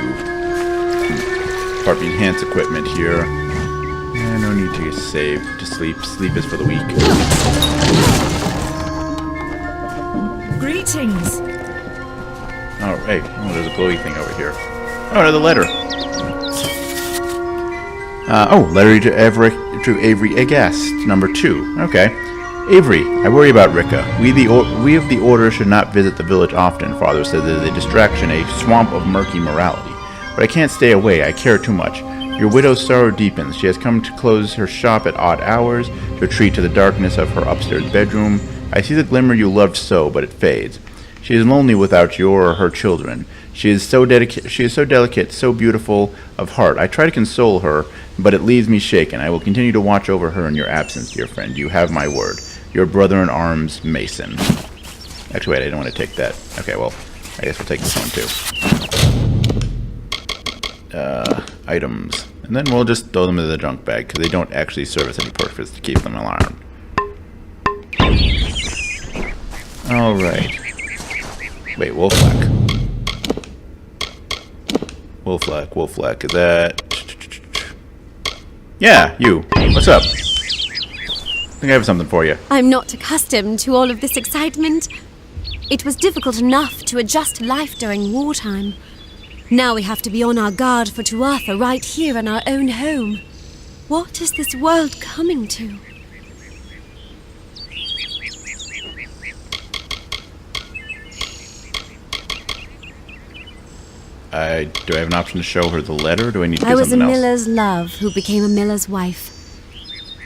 part the enhanced equipment here. No need to save to sleep. Sleep is for the weak. Greetings. Oh, hey. Oh, there's a glowy thing over here. Oh, another letter. Letter to Avery Agast, number 2. Okay. Avery, I worry about Rika. We of the Order should not visit the village often. Father says it is a distraction, a swamp of murky morality. But I can't stay away. I care too much. Your widow's sorrow deepens. She has come to close her shop at odd hours, to retreat to the darkness of her upstairs bedroom. I see the glimmer you loved so, but it fades. She is lonely without your or her children. She is so delicate, so beautiful of heart. I try to console her, but it leaves me shaken. I will continue to watch over her in your absence, dear friend. You have my word. Your brother-in-arms, Mason. Actually, wait, I don't want to take that. Okay, well, I guess we'll take this one, too. Items. And then we'll just throw them into the junk bag, because they don't actually serve us any purpose to keep them alive. Alright. Wait, Wolflack. Wolflack, is that... Yeah, you. What's up? I think I have something for you. I'm not accustomed to all of this excitement. It was difficult enough to adjust to life during wartime. Now we have to be on our guard for Tuatha right here in our own home. What is this world coming to? Do I have an option to show her the letter, or do I need to do I was a something else? miller's love who became a miller's wife.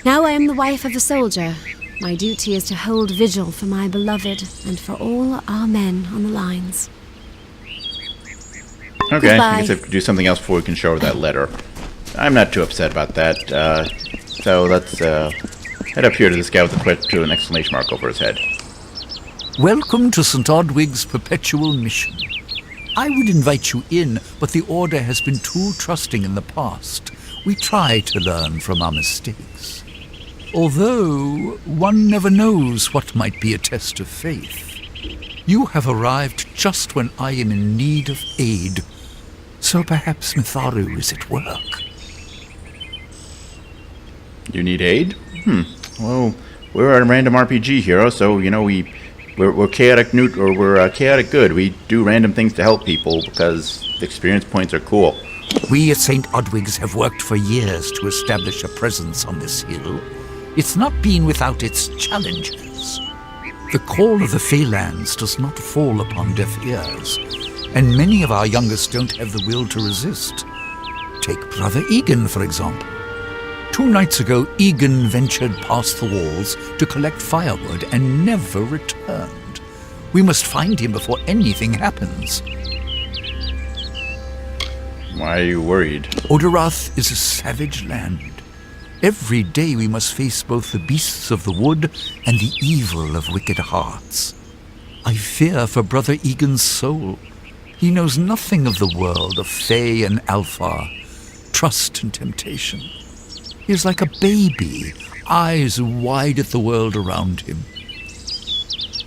Now I am the wife of a soldier. My duty is to hold vigil for my beloved and for all our men on the lines. Okay, Goodbye. I guess I have to do something else before we can show her that letter. I'm not too upset about that. So let's head up here to this guy with an exclamation mark over his head. Welcome to St. Odwig's perpetual mission. I would invite you in, but the Order has been too trusting in the past. We try to learn from our mistakes. Although, one never knows what might be a test of faith. You have arrived just when I am in need of aid, so perhaps Mitharu is at work. You need aid? Well, we're a random RPG hero, so, you know, we're chaotic we're chaotic good. We do random things to help people because the experience points are cool. We at St. Odwig's have worked for years to establish a presence on this hill. It's not been without its challenges. The call of the Feylands does not fall upon deaf ears, and many of our youngest don't have the will to resist. Take Brother Egan, for example. 2 nights ago, Egan ventured past the walls to collect firewood and never returned. We must find him before anything happens. Why are you worried? Odaroth is a savage land. Every day we must face both the beasts of the wood and the evil of wicked hearts. I fear for Brother Egan's soul. He knows nothing of the world of Fey and Alpha, trust and temptation. He is like a baby, eyes wide at the world around him.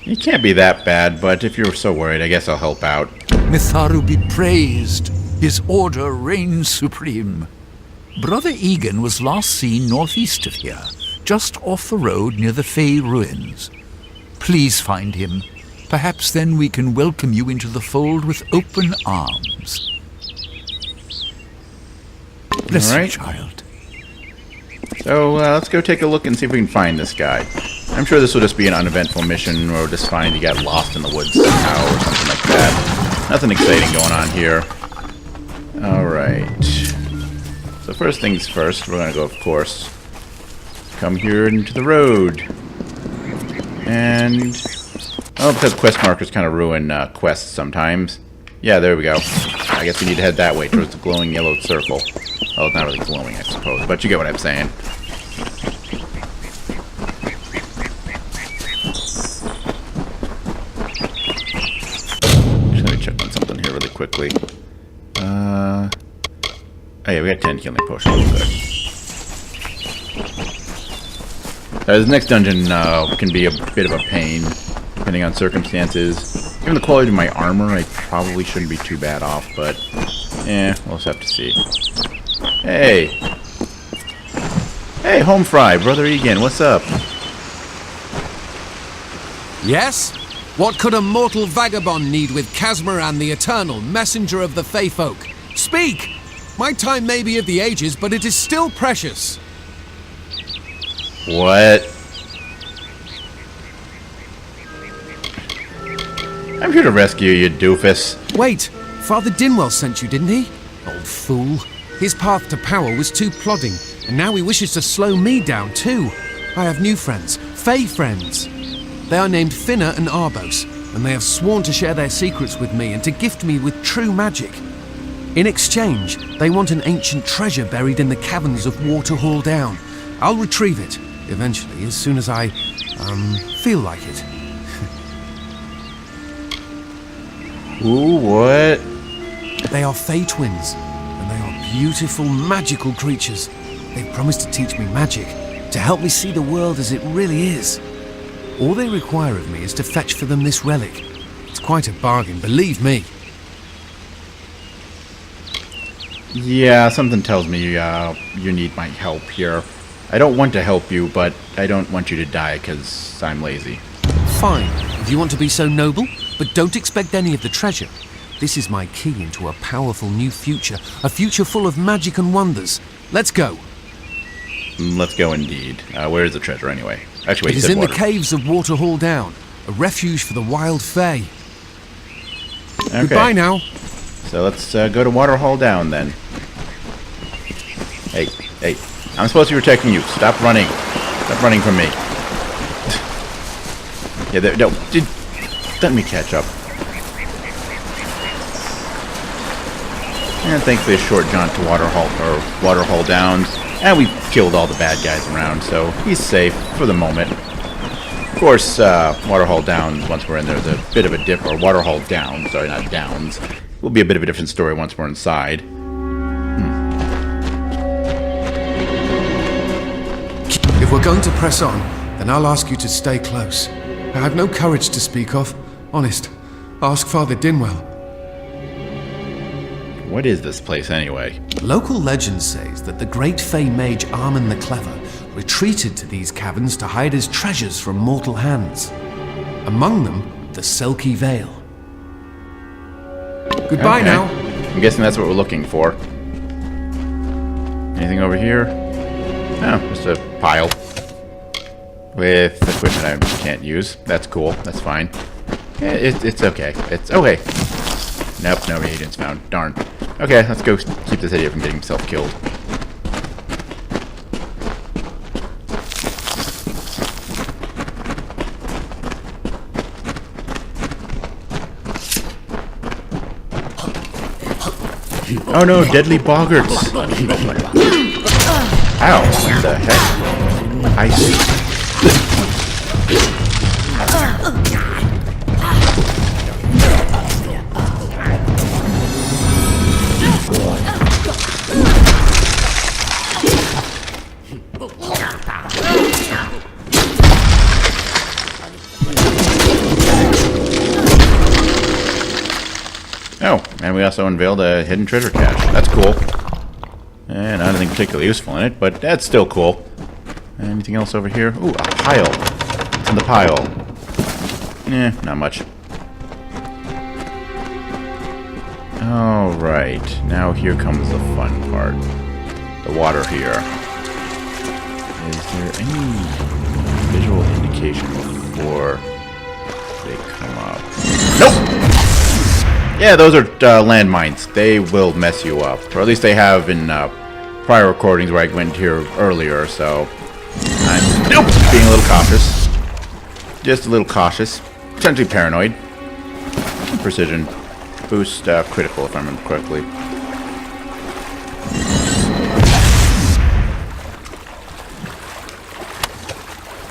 It can't be that bad, but if you're so worried, I guess I'll help out. Mitharu be praised. His order reigns supreme. Brother Egan was last seen northeast of here, just off the road near the Fey ruins. Please find him. Perhaps then we can welcome you into the fold with open arms. Bless All you, right. child. So let's go take a look and see if we can find this guy. I'm sure this will just be an uneventful mission, or just find he got lost in the woods somehow, or something like that. Nothing exciting going on here. Alright. So first things first, we're going to go, of course, come here into the road. And... oh, because quest markers kind of ruin quests sometimes. Yeah, there we go. I guess we need to head that way towards the glowing yellow circle. Oh, it's not really glowing, I suppose, but you get what I'm saying. Just let me check on something here really quickly. Oh yeah, we got 10 healing potions. Good. This next dungeon can be a bit of a pain, depending on circumstances. Given the quality of my armor, I probably shouldn't be too bad off, but we'll just have to see. Hey! Hey, Home Fry, Brother Egan, what's up? Yes? What could a mortal vagabond need with Casmaran, the Eternal, messenger of the Fey folk? Speak! My time may be of the ages, but it is still precious. What? I'm here to rescue you, doofus. Wait, Father Dinwell sent you, didn't he? Old fool. His path to power was too plodding, and now he wishes to slow me down too. I have new friends, Fey friends. They are named Finna and Arbos, and they have sworn to share their secrets with me and to gift me with true magic. In exchange, they want an ancient treasure buried in the caverns of Waterhall Down. I'll retrieve it, eventually, as soon as I, feel like it. Ooh, what? They are Fey twins, and they are beautiful, magical creatures. They've promised to teach me magic, to help me see the world as it really is. All they require of me is to fetch for them this relic. It's quite a bargain, believe me. Yeah, something tells me you need my help here. I don't want to help you, but I don't want you to die because I'm lazy. Fine, if you want to be so noble, but don't expect any of the treasure. This is my key into a powerful new future, a future full of magic and wonders. Let's go. Let's go indeed. Where is the treasure anyway? Actually, It is in the caves of Waterhall Down, a refuge for the wild Fey. Okay. Goodbye now. So let's go to Waterhall Down then. Hey, I'm supposed to be protecting you. Stop running. Stop running from me. Yeah, no, let me catch up. And thankfully a short jaunt to Waterhall Downs. And we killed all the bad guys around, so he's safe for the moment. Of course, Waterhall Downs, once we're in there, is a bit of a dip, or Waterhall Downs, sorry, not Downs. Will be a bit of a different story once we're inside. If we're going to press on, then I'll ask you to stay close. I have no courage to speak of. Honest. Ask Father Dinwell. What is this place anyway? Local legend says that the great Fey mage Armin the Clever retreated to these caverns to hide his treasures from mortal hands. Among them, the Selkie Vale. Goodbye now. I'm guessing that's what we're looking for. Anything over here? Oh, just a pile. With equipment I can't use. That's cool. That's fine. Yeah, it's okay. It's okay. Nope, no reagents found. Darn. Okay, let's go keep this idiot from getting himself killed. Oh no, deadly boggarts! Ow, what the heck? I see. Oh, and we also unveiled a hidden treasure cache. That's cool. And not anything particularly useful in it, but that's still cool. Anything else over here? Ooh, a pile. What's in the pile? Not much. Alright, now here comes the fun part. The water here. Is there any visual indication before they come up? Nope! Yeah, those are landmines. They will mess you up. Or at least they have in prior recordings where I went here earlier, so I'm being a little cautious. Just a little cautious. Potentially paranoid. Precision. boost critical, if I remember correctly.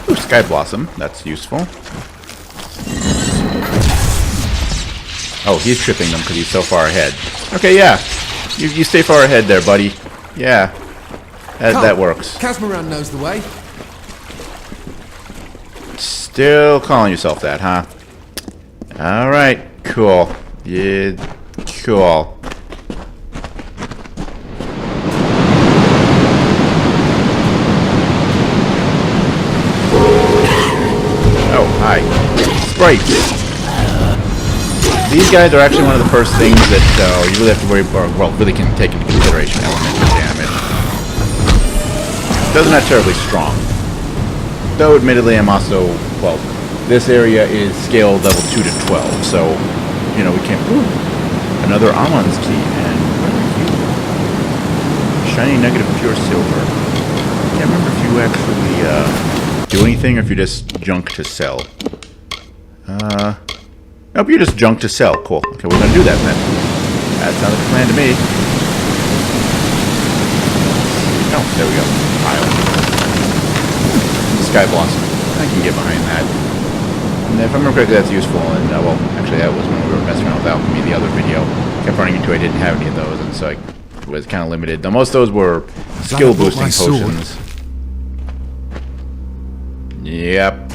Ooh, Sky Blossom. That's useful. Oh, he's tripping them because he's so far ahead. Okay, yeah. You stay far ahead there, buddy. Yeah. That works. Casmaran knows the way. Still calling yourself that, huh? Alright, cool. Yeah, cool. Oh, hi. Sprites. These guys are actually one of the first things that you really have to worry about, well, really can take into consideration elemental damage. Those are not terribly strong. Though, admittedly, I'm also, well, this area is scaled level 2 to 12, so, you know, we can't... Ooh, another Amon's key, and where are you? Shiny negative pure silver. Can't remember if you actually do anything or if you just junk to sell. Nope, you just junk to sell. Cool. Okay, we're gonna do that then. That sounds like a plan to me. Oh, there we go. Pile. Sky Blossom. I can get behind that. And if I remember correctly, that's useful. And, well, actually, that was when we were messing around with alchemy, the other video. Kept running into I didn't have any of those, and so I was kind of limited. Though most of those were skill-boosting potions. Yep.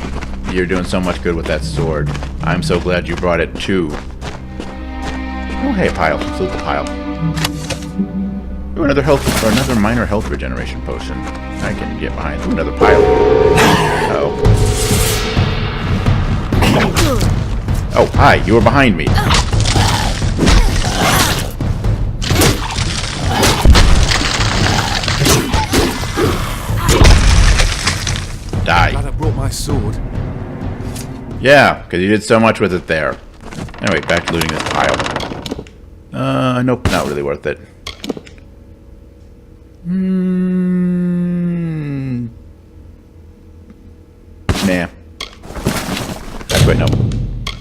You're doing so much good with that sword. I'm so glad you brought it too. Oh, hey, pile. Salute the pile. Ooh, another health, or another minor health regeneration potion. I can get behind. Ooh, another pile. Oh. Oh, hi. You were behind me. Die. Glad I brought my sword. Yeah, because you did so much with it there. Anyway, back to looting this pile. Nope, not really worth it. Nah. Actually, no.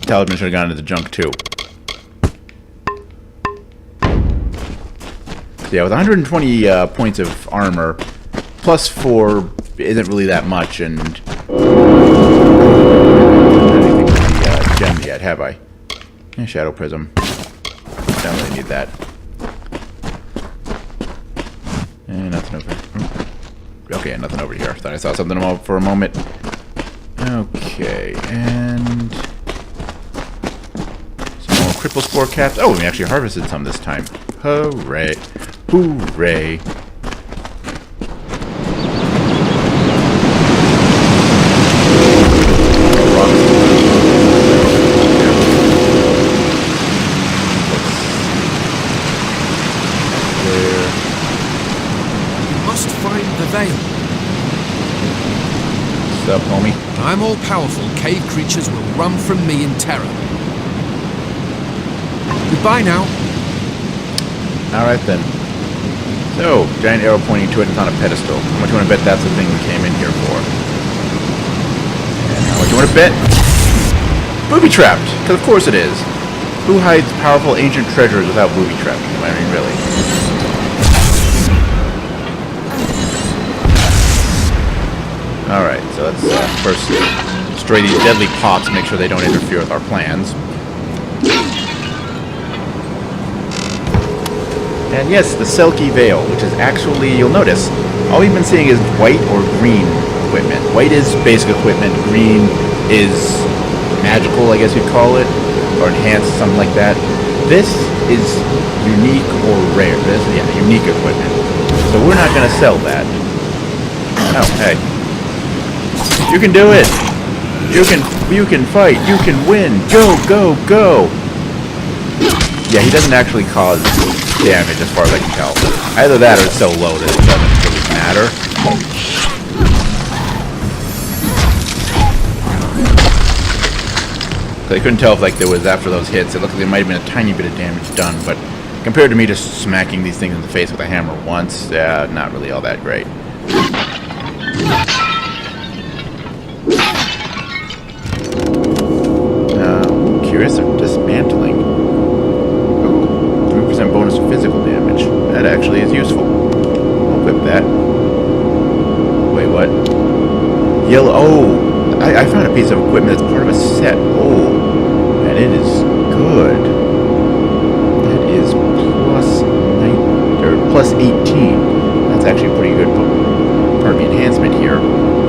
Talisman should have gone into the junk too. So yeah, with 120 points of armor, plus 4 isn't really that much, and gem yet, have I? Yeah, Shadow Prism. Don't really need that. And nothing over here. Okay, nothing over here. Thought I saw something for a moment. Okay, and some more Cripple Spore Caps. Oh, we actually harvested some this time. Hooray. Hooray. What's up, homie? When I'm all powerful, cave creatures will run from me in terror. Goodbye now. Alright then. So, giant arrow pointing to it, it's on a pedestal. How much you want to bet that's the thing we came in here for? And how much you want to bet? Booby trapped! Because of course it is. Who hides powerful ancient treasures without booby trapping them? I mean, really. Alright, so let's first destroy these deadly pots, make sure they don't interfere with our plans. And yes, the Selkie Veil, which is actually, you'll notice, all we've been seeing is white or green equipment. White is basic equipment, green is magical, I guess you'd call it, or enhanced, something like that. This is unique or rare. This is, yeah, unique equipment. So we're not going to sell that. Oh, hey. You can do it! You can fight! You can win! Go, go, go! Yeah, he doesn't actually cause damage as far as I can tell. Either that or it's so low that it doesn't really matter. So I couldn't tell if like there was after those hits, it looked like there might have been a tiny bit of damage done, but compared to me just smacking these things in the face with a hammer once, yeah, not really all that great. Curious of dismantling. useful. I'll equip that. Wait, what? Yellow. Oh, I found a piece of equipment that's part of a set. Oh, and it is good. That is plus 18. That's actually pretty good part of the enhancement here.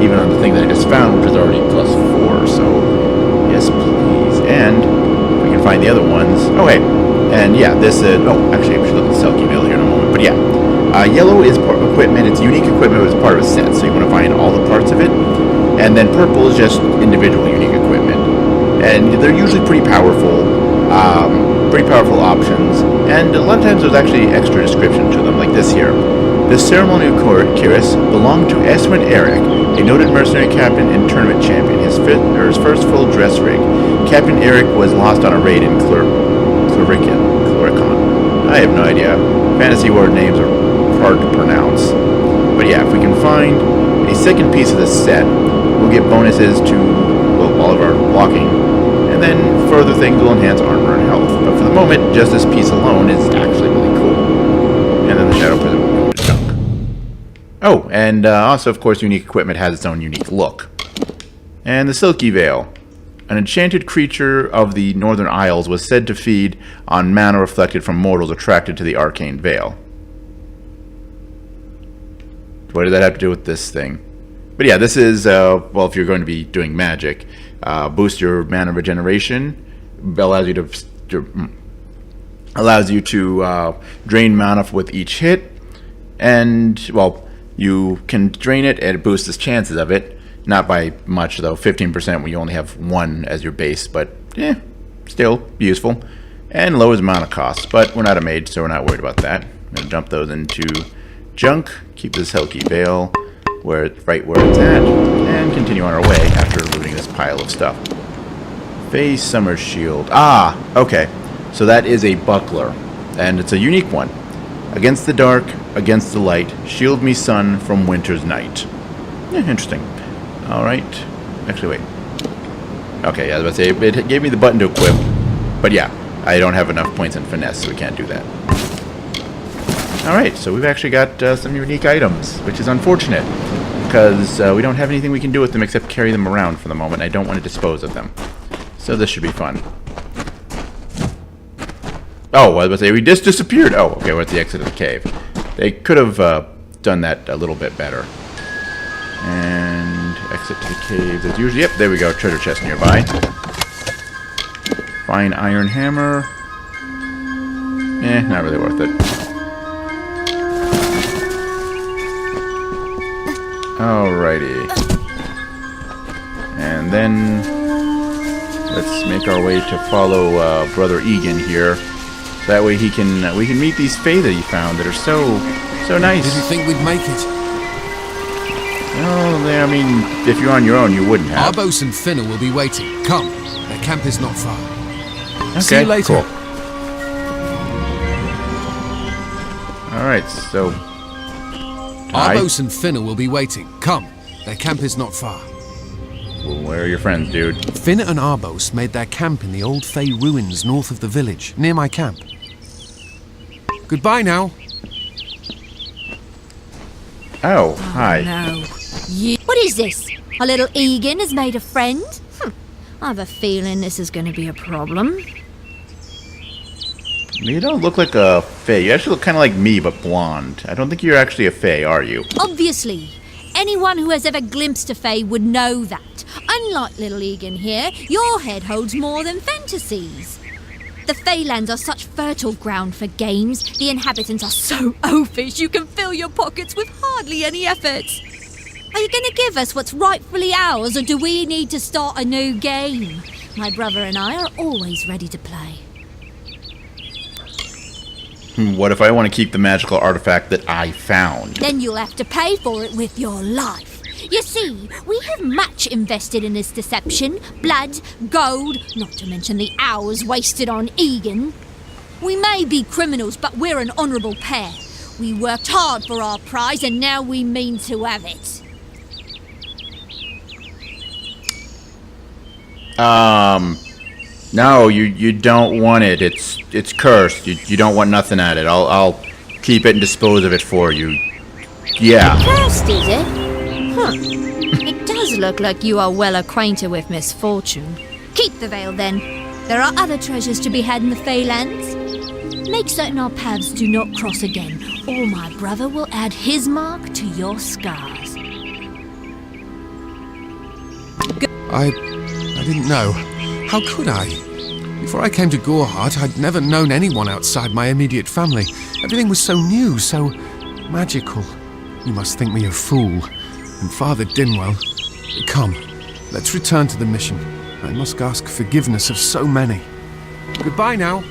Even on the thing that I just found, which is already plus 4. So, yes, please. And if we can find the other ones. Oh, hey. And yeah, this. Actually, we should look at the Selkie Veil here in a moment. But yeah, yellow is equipment. It's unique equipment, but it's part of a set. So you want to find all the parts of it. And then purple is just individual unique equipment. And they're usually pretty powerful. Pretty powerful options. And a lot of times there's actually extra description to them, like this here. This ceremonial cuirass belonged to Eswin Eric, a noted mercenary captain and tournament champion. His first full dress rig. Captain Eric was lost on a raid in Cloricon. I have no idea. Fantasy word names are hard to pronounce. But yeah, if we can find a second piece of this set, we'll get bonuses to all of our blocking, and then further things will enhance armor and health. But for the moment, just this piece alone is actually really cool. And then the Shadow Prism junk. Oh, and also, of course, unique equipment has its own unique look. And the Selkie Veil. An enchanted creature of the Northern Isles was said to feed on mana reflected from mortals attracted to the arcane veil. What does that have to do with this thing? But yeah, this is, if you're going to be doing magic, boost your mana regeneration, allows you to drain mana with each hit, and, you can drain it and it boosts the chances of it. Not by much, though. 15% when you only have one as your base, but still useful. And lowers mana costs, but we're not a mage, so we're not worried about that. I'm going to dump those into junk, keep this Selkie Veil right where it's at, and continue on our way after looting this pile of stuff. Faye Summer Shield. Ah, okay. So that is a buckler, and it's a unique one. Against the dark, against the light, shield me sun from winter's night. Interesting. Alright. Actually, wait. Okay, yeah, I was about to say, it gave me the button to equip. But yeah, I don't have enough points in finesse, so we can't do that. Alright, so we've actually got some unique items, which is unfortunate. Because we don't have anything we can do with them except carry them around for the moment. I don't want to dispose of them. So this should be fun. Oh, I was about to say, we just disappeared. Oh, okay, we're at the exit of the cave. They could have done that a little bit better. And exit to the caves as usual. Yep, there we go. Treasure chest nearby. Fine iron hammer. Not really worth it. Alrighty. And then let's make our way to follow Brother Egan here. That way we can meet these Fae that he found that are so nice. Didn't think we'd make it. Oh, I mean, if you're on your own, you wouldn't have. Arbos and Finna will be waiting. Come, their camp is not far. Okay, see you later. Cool. Alright, so... Arbos and Finna will be waiting. Come, their camp is not far. Well, where are your friends, dude? Finna and Arbos made their camp in the old Fey ruins north of the village, near my camp. Goodbye now. Oh, hi. No. What is this? Our little Egan has made a friend? I have a feeling this is going to be a problem. You don't look like a Fae. You actually look kind of like me, but blonde. I don't think you're actually a Fae, are you? Obviously. Anyone who has ever glimpsed a Fae would know that. Unlike little Egan here, your head holds more than fantasies. The Feylands are such fertile ground for games. The inhabitants are so oafish you can fill your pockets with hardly any effort. Are you going to give us what's rightfully ours, or do we need to start a new game? My brother and I are always ready to play. What if I want to keep the magical artifact that I found? Then you'll have to pay for it with your life. You see, we have much invested in this deception. Blood, gold, not to mention the hours wasted on Egan. We may be criminals, but we're an honourable pair. We worked hard for our prize, and now we mean to have it. No, you don't want it. It's cursed. You don't want nothing at it. I'll keep keep it and dispose of it for you. Yeah. Cursed, is it? Huh. It does look like you are well acquainted with misfortune. Keep the veil, then. There are other treasures to be had in the Feylands. Make certain our paths do not cross again, or my brother will add his mark to your scars. I didn't know. How could I? Before I came to Gorhart, I'd never known anyone outside my immediate family. Everything was so new, so magical. You must think me a fool. And Father Dinwell... Come, let's return to the mission. I must ask forgiveness of so many. Goodbye now.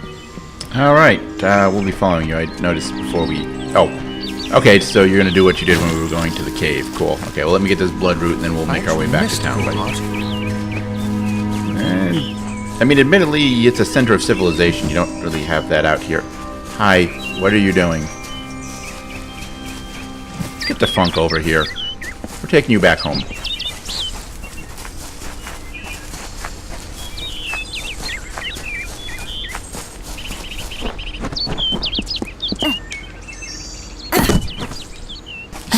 Alright, we'll be following you. I noticed before we... Oh, okay, so you're gonna do what you did when we were going to the cave. Cool. Okay, well let me get this blood root and then we'll make our way back to town. And, I mean, admittedly, it's a center of civilization. You don't really have that out here. Hi, what are you doing? Get the funk over here. We're taking you back home.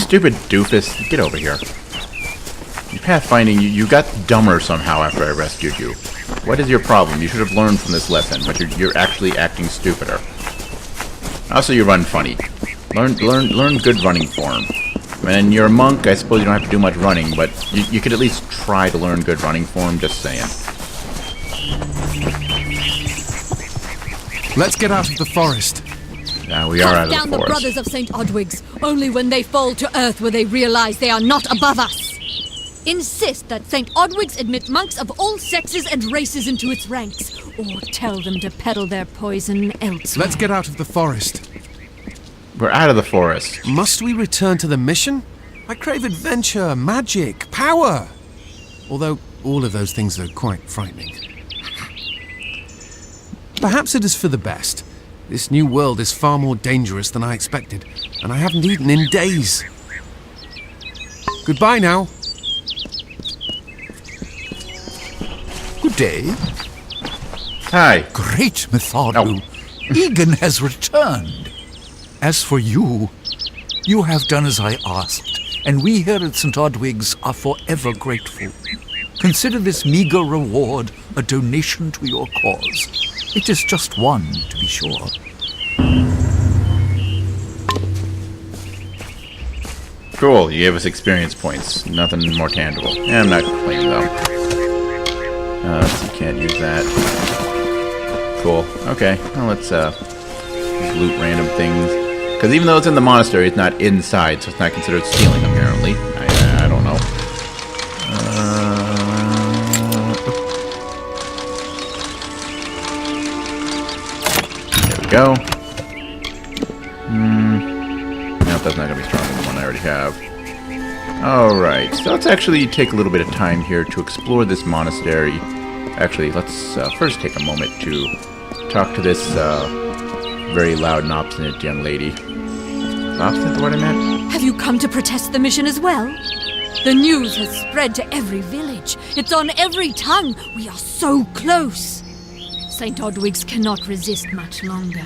Stupid doofus, get over here. In pathfinding, you got dumber somehow after I rescued you. What is your problem? You should have learned from this lesson, but you're actually acting stupider. Also, you run funny. Learn good running form. When you're a monk, I suppose you don't have to do much running, but you could at least try to learn good running form, just saying. Let's get out of the forest. We are out of the down forest. the brothers of St. Odwig's. Only when they fall to earth will they realize they are not above us. Insist that St. Odwig's admit monks of all sexes and races into its ranks, or tell them to peddle their poison elsewhere. Let's get out of the forest. We're out of the forest. Must we return to the mission? I crave adventure, magic, power. Although all of those things are quite frightening. Perhaps it is for the best. This new world is far more dangerous than I expected, and I haven't eaten in days. Goodbye now. Good day. Hi. Great Mitharu. Egan has returned. As for you, you have done as I asked, and we here at St. Odwig's are forever grateful. Consider this meager reward a donation to your cause. It is just one, to be sure. Cool, you gave us experience points. Nothing more tangible. Yeah, I'm not complaining though. So you can't use that. Cool. Okay, well let's just loot random things. Because even though it's in the monastery, it's not inside, so it's not considered stealing apparently. I don't know. There we go. Nope, that's not going to be stronger than the one I already have. Alright, so let's actually take a little bit of time here to explore this monastery. Actually, let's first take a moment to talk to this very loud and obstinate young lady. Is obstinate the word I meant? Have you come to protest the mission as well? The news has spread to every village. It's on every tongue. We are so close. St. Odwig's cannot resist much longer.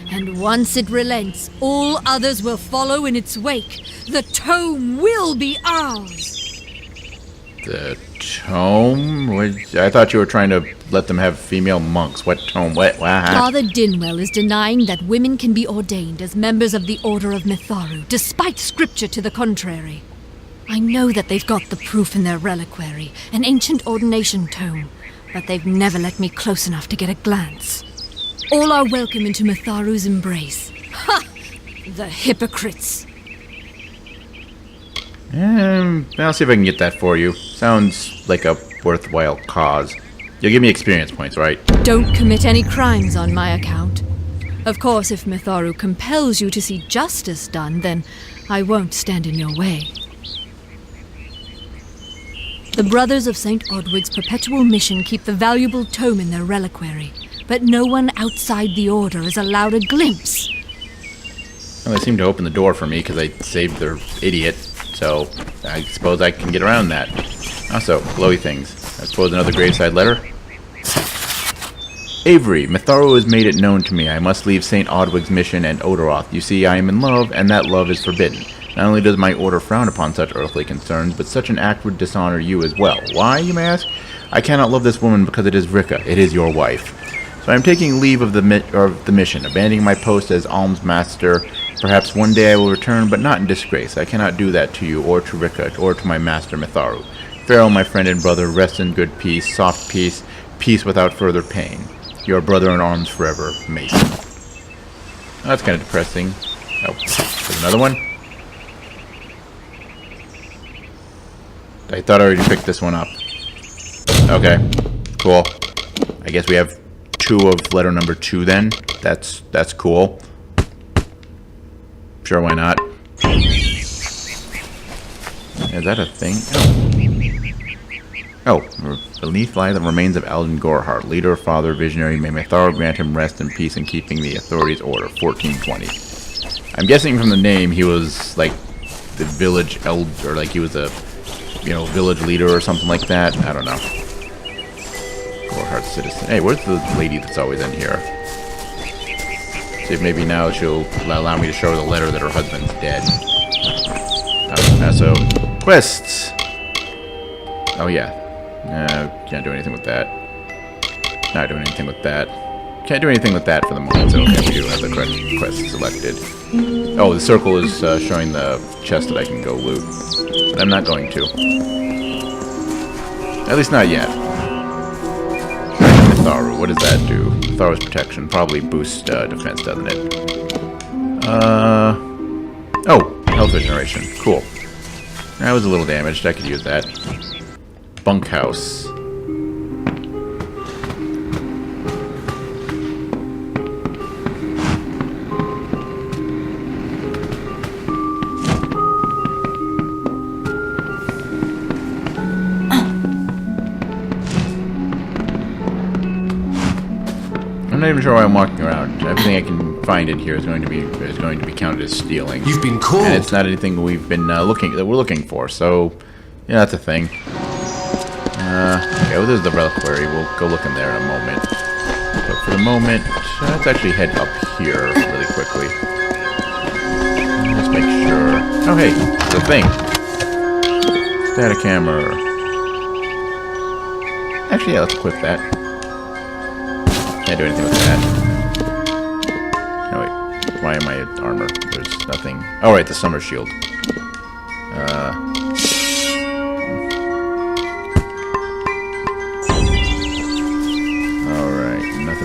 And once it relents, all others will follow in its wake. The tome will be ours. The tome? I thought you were trying to let them have female monks. What tome? What? Father Dinwell is denying that women can be ordained as members of the Order of Mitharu, despite scripture to the contrary. I know that they've got the proof in their reliquary, an ancient ordination tome, but they've never let me close enough to get a glance. All are welcome into Mitharu's embrace. Ha! The hypocrites! I'll see if I can get that for you. Sounds like a worthwhile cause. You'll give me experience points, right? Don't commit any crimes on my account. Of course, if Mitharu compels you to see justice done, then I won't stand in your way. The Brothers of St. Odwig's perpetual mission keep the valuable tome in their reliquary, but no one outside the Order is allowed a glimpse. Well, they seem to open the door for me because I saved their idiot, so I suppose I can get around that. Also, glowy things. I suppose another graveside letter? Avery, Mitharu has made it known to me I must leave St. Odwig's mission and Odaroth. You see, I am in love, and that love is forbidden. Not only does my order frown upon such earthly concerns, but such an act would dishonor you as well. Why, you may ask? I cannot love this woman because it is Rika. It is your wife. So I am taking leave of the mission, abandoning my post as alms master. Perhaps one day I will return, but not in disgrace. I cannot do that to you, or to Rika, or to my master Mitharu. Farewell, my friend and brother. Rest in good peace, soft peace, peace without further pain. Your brother in arms forever, Mason. Oh, that's kind of depressing. Oh, there's another one. I thought I already picked this one up. Okay, cool. I guess we have 2 of letter number 2 then. That's cool. Sure, why not? Is that a thing? Oh, beneath lie the remains of Alden Gorhart, leader, father, visionary. May Mitharu grant him rest and peace in keeping the authorities' order. 1420. I'm guessing from the name he was like the village elder, or like he was a, village leader or something like that. I don't know. Gorhart citizen. Hey, where's the lady that's always in here? See if maybe now she'll allow me to show her the letter that her husband's dead. So, quests. Oh yeah. Can't do anything with that. Not doing anything with that. Can't do anything with that for the moment, so okay, we do have the correct quest selected. Oh, the circle is showing the chest that I can go loot. But I'm not going to. At least not yet. Mitharu, what does that do? Mitharu's protection probably boosts defense, doesn't it? Oh, health regeneration. Cool. I was a little damaged. I could use that. Bunkhouse. I'm not even sure why I'm walking around. Everything I can find in here is going to be counted as stealing. You've been called. And it's not anything we've been we're looking for. So, yeah, that's a thing. Okay, well, there's the reliquary. We'll go look in there in a moment. But for the moment, let's actually head up here really quickly. Let's make sure. Oh, hey, the thing. Static hammer. Actually, yeah, let's equip that. Can't do anything with that. No, wait. Why am I at armor? There's nothing. Oh, right, the summer shield.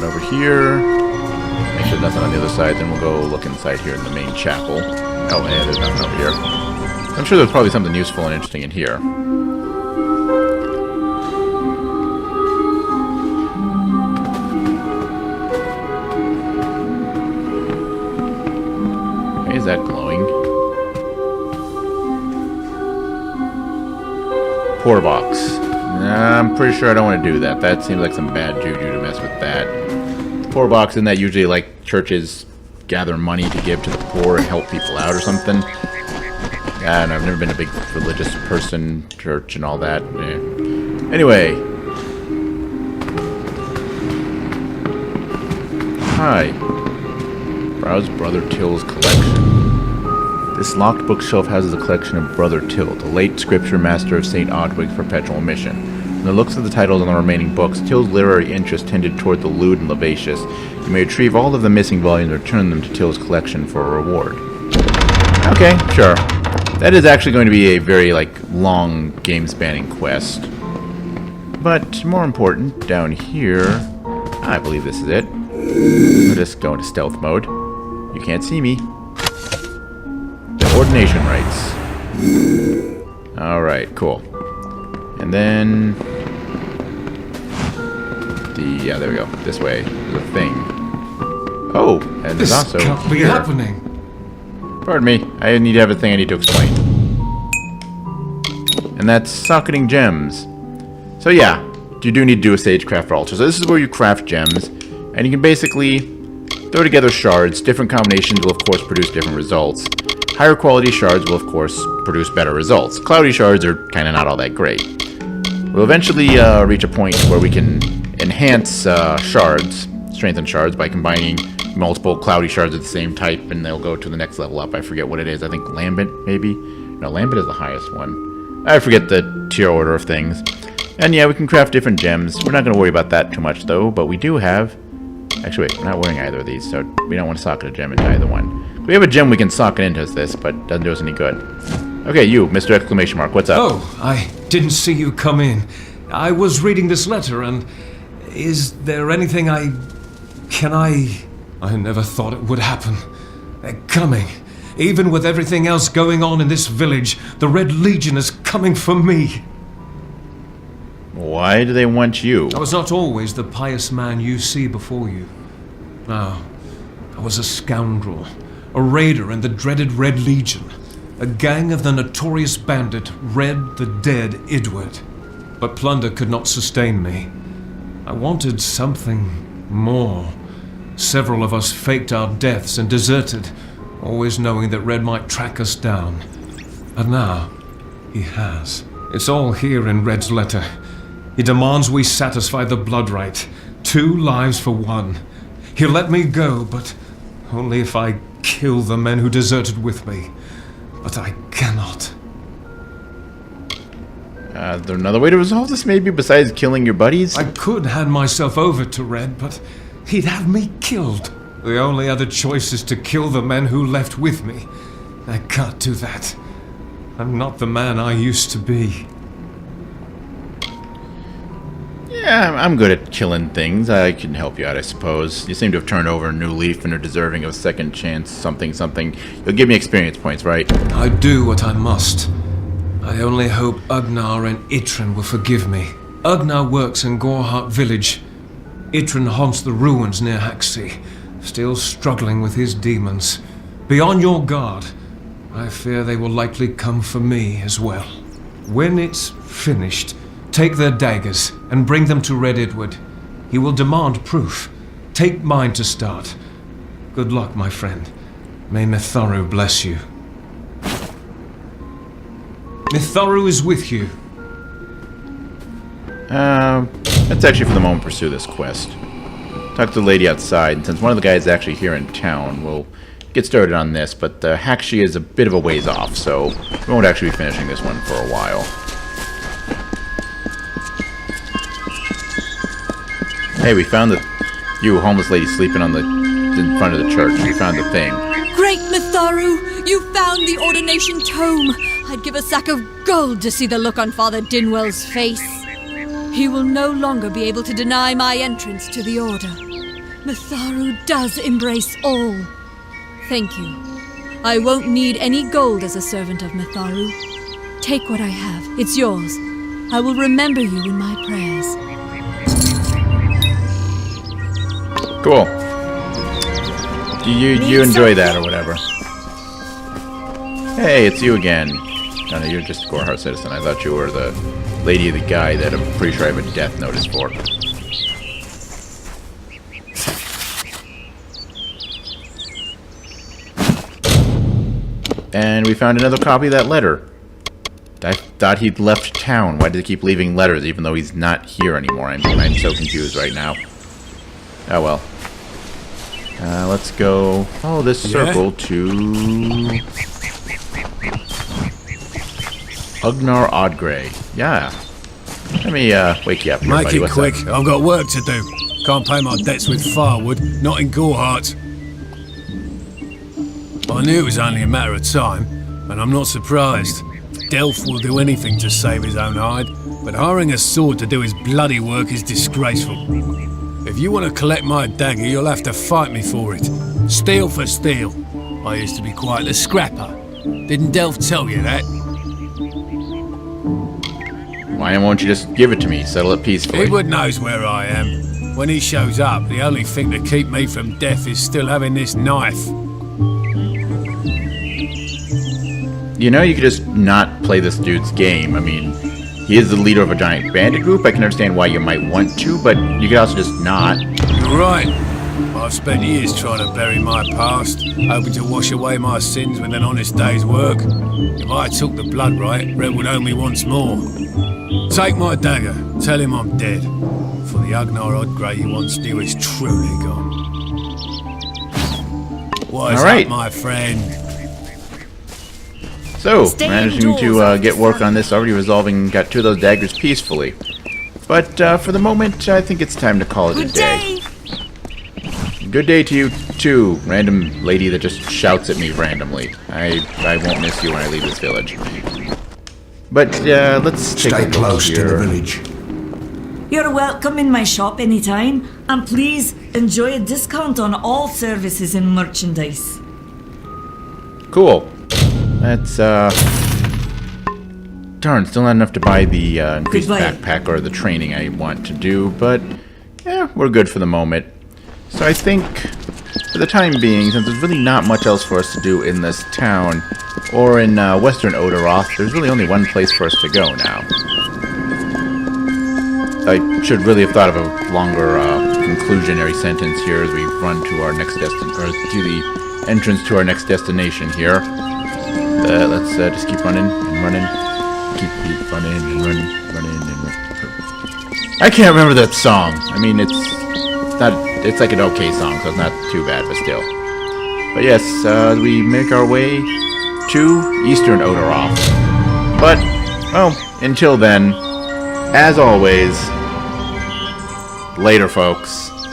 Over here. Make sure nothing on the other side, then we'll go look inside here in the main chapel. Oh, yeah, there's nothing over here. I'm sure there's probably something useful and interesting in here. Why is that glowing? Pour box. I'm pretty sure I don't want to do that. That seems like some bad juju to mess with that. Poor box, isn't that usually like churches gather money to give to the poor and help people out or something? I don't know, I've never been a big religious person, church and all that. Anyway. Hi. Browse Brother Till's collection. This locked bookshelf houses a collection of Brother Till, the late scripture master of St. Odwig's perpetual mission. From the looks of the titles on the remaining books, Till's literary interest tended toward the lewd and lavacious. You may retrieve all of the missing volumes and return them to Till's collection for a reward. Okay, sure. That is actually going to be a very, long, game-spanning quest. But, more important, down here... I believe this is it. We'll just go into stealth mode. You can't see me. The ordination rites. Alright, cool. And then... yeah, there we go. This way. There's a thing. Oh, and there's also... This can't be happening. Pardon me. I need to have a thing I need to explain. And that's socketing gems. So yeah, you do need to do a Sagecraft altar. So this is where you craft gems. And you can basically throw together shards. Different combinations will of course produce different results. Higher quality shards will of course produce better results. Cloudy shards are kind of not all that great. We'll eventually reach a point where we can enhance shards, strengthen shards, by combining multiple cloudy shards of the same type, and they'll go to the next level up. I forget what it is. I think Lambent, maybe? No, Lambent is the highest one. I forget the tier order of things. And yeah, we can craft different gems. We're not going to worry about that too much, though, but we do have... Actually, wait, we're not wearing either of these, so we don't want to socket a gem into either one. We have a gem we can socket into this, but doesn't do us any good. Okay, you, Mr. Exclamation Mark, what's up? Oh, I didn't see you come in. I was reading this letter, and is there anything I never thought it would happen. They're coming. Even with everything else going on in this village, the Red Legion is coming for me. Why do they want you? I was not always the pious man you see before you. No, I was a scoundrel, a raider in the dreaded Red Legion, a gang of the notorious bandit Red the Dead Edward. But plunder could not sustain me. I wanted something more. Several of us faked our deaths and deserted, always knowing that Red might track us down. And now, he has. It's all here in Red's letter. He demands we satisfy the blood rite. 2 lives for 1. He'll let me go, but only if I kill the men who deserted with me. But I cannot. Is there another way to resolve this, maybe, besides killing your buddies? I could hand myself over to Red, but he'd have me killed. The only other choice is to kill the men who left with me. I can't do that. I'm not the man I used to be. Yeah, I'm good at killing things. I can help you out, I suppose. You seem to have turned over a new leaf and are deserving of a second chance, something. You'll give me experience points, right? I do what I must. I only hope Ugnar and Itrin will forgive me. Ugnar works in Gorhart village. Itrin haunts the ruins near Haxi, still struggling with his demons. Be on your guard. I fear they will likely come for me as well. When it's finished, take their daggers and bring them to Red Edward. He will demand proof. Take mine to start. Good luck, my friend. May Mitharu bless you. Mitharu is with you. Let's actually for the moment pursue this quest. Talk to the lady outside, and since one of the guys is actually here in town, we'll get started on this, but Hakshi is a bit of a ways off, so we won't actually be finishing this one for a while. Hey, we found you homeless lady sleeping in front of the church. We found the thing. Great Mitharu! You found the ordination tome! I'd give a sack of gold to see the look on Father Dinwell's face. He will no longer be able to deny my entrance to the Order. Mitharu does embrace all. Thank you. I won't need any gold as a servant of Mitharu. Take what I have. It's yours. I will remember you in my prayers. Cool. Do you enjoy that or whatever? Hey, it's you again. No, you're just a Gorhart citizen. I thought you were the lady of the guy that I'm pretty sure I have a death notice for. And we found another copy of that letter. I thought he'd left town. Why did he keep leaving letters even though he's not here anymore? I'm so confused right now. Oh well. Let's go follow this circle to Ugnar Oddgrey. Yeah. Let me wake you up here, Make buddy. it What's quick. up? I've got work to do. Can't pay my debts with firewood, not in Gorhart. I knew it was only a matter of time, and I'm not surprised. Delph will do anything to save his own hide, but hiring a sword to do his bloody work is disgraceful. If you want to collect my dagger, you'll have to fight me for it. Steel for steel. I used to be quite the scrapper. Didn't Delph tell you that? Why won't you just give it to me? Settle it peacefully. Edward knows where I am. When he shows up, the only thing to keep me from death is still having this knife. You know, you could just not play this dude's game. I mean, he is the leader of a giant bandit group. I can understand why you might want to, but you could also just not. You're right. I've spent years trying to bury my past, hoping to wash away my sins with an honest day's work. If I took the blood right, Red would owe me once more. Take my dagger, tell him I'm dead. For the Agnar Odgrey he once knew is truly gone. What is All right. up, my friend? So, Stay managing indoors to after get work sun. on this, already resolving, got 2 of those daggers peacefully. But for the moment, I think it's time to call it a Good day. day! Good day to you, too, random lady that just shouts at me randomly. I won't miss you when I leave this village. But let's take a Stay look close to the here. village. You're welcome in my shop anytime, and please enjoy a discount on all services and merchandise. Cool. That's darn, still not enough to buy the increased Goodbye. backpack or the training I want to do, but we're good for the moment. So I think, for the time being, since there's really not much else for us to do in this town, or in western Odaroth, there's really only one place for us to go now. I should really have thought of a longer conclusionary sentence here as we run to our next to the entrance to our next destination here. Let's just keep running and running. Keep running and running and running. I can't remember that song. I mean, it's like an okay song, so it's not too bad, but still. But yes, we make our way to Eastern Odaroth. But, well, until then, as always, later, folks.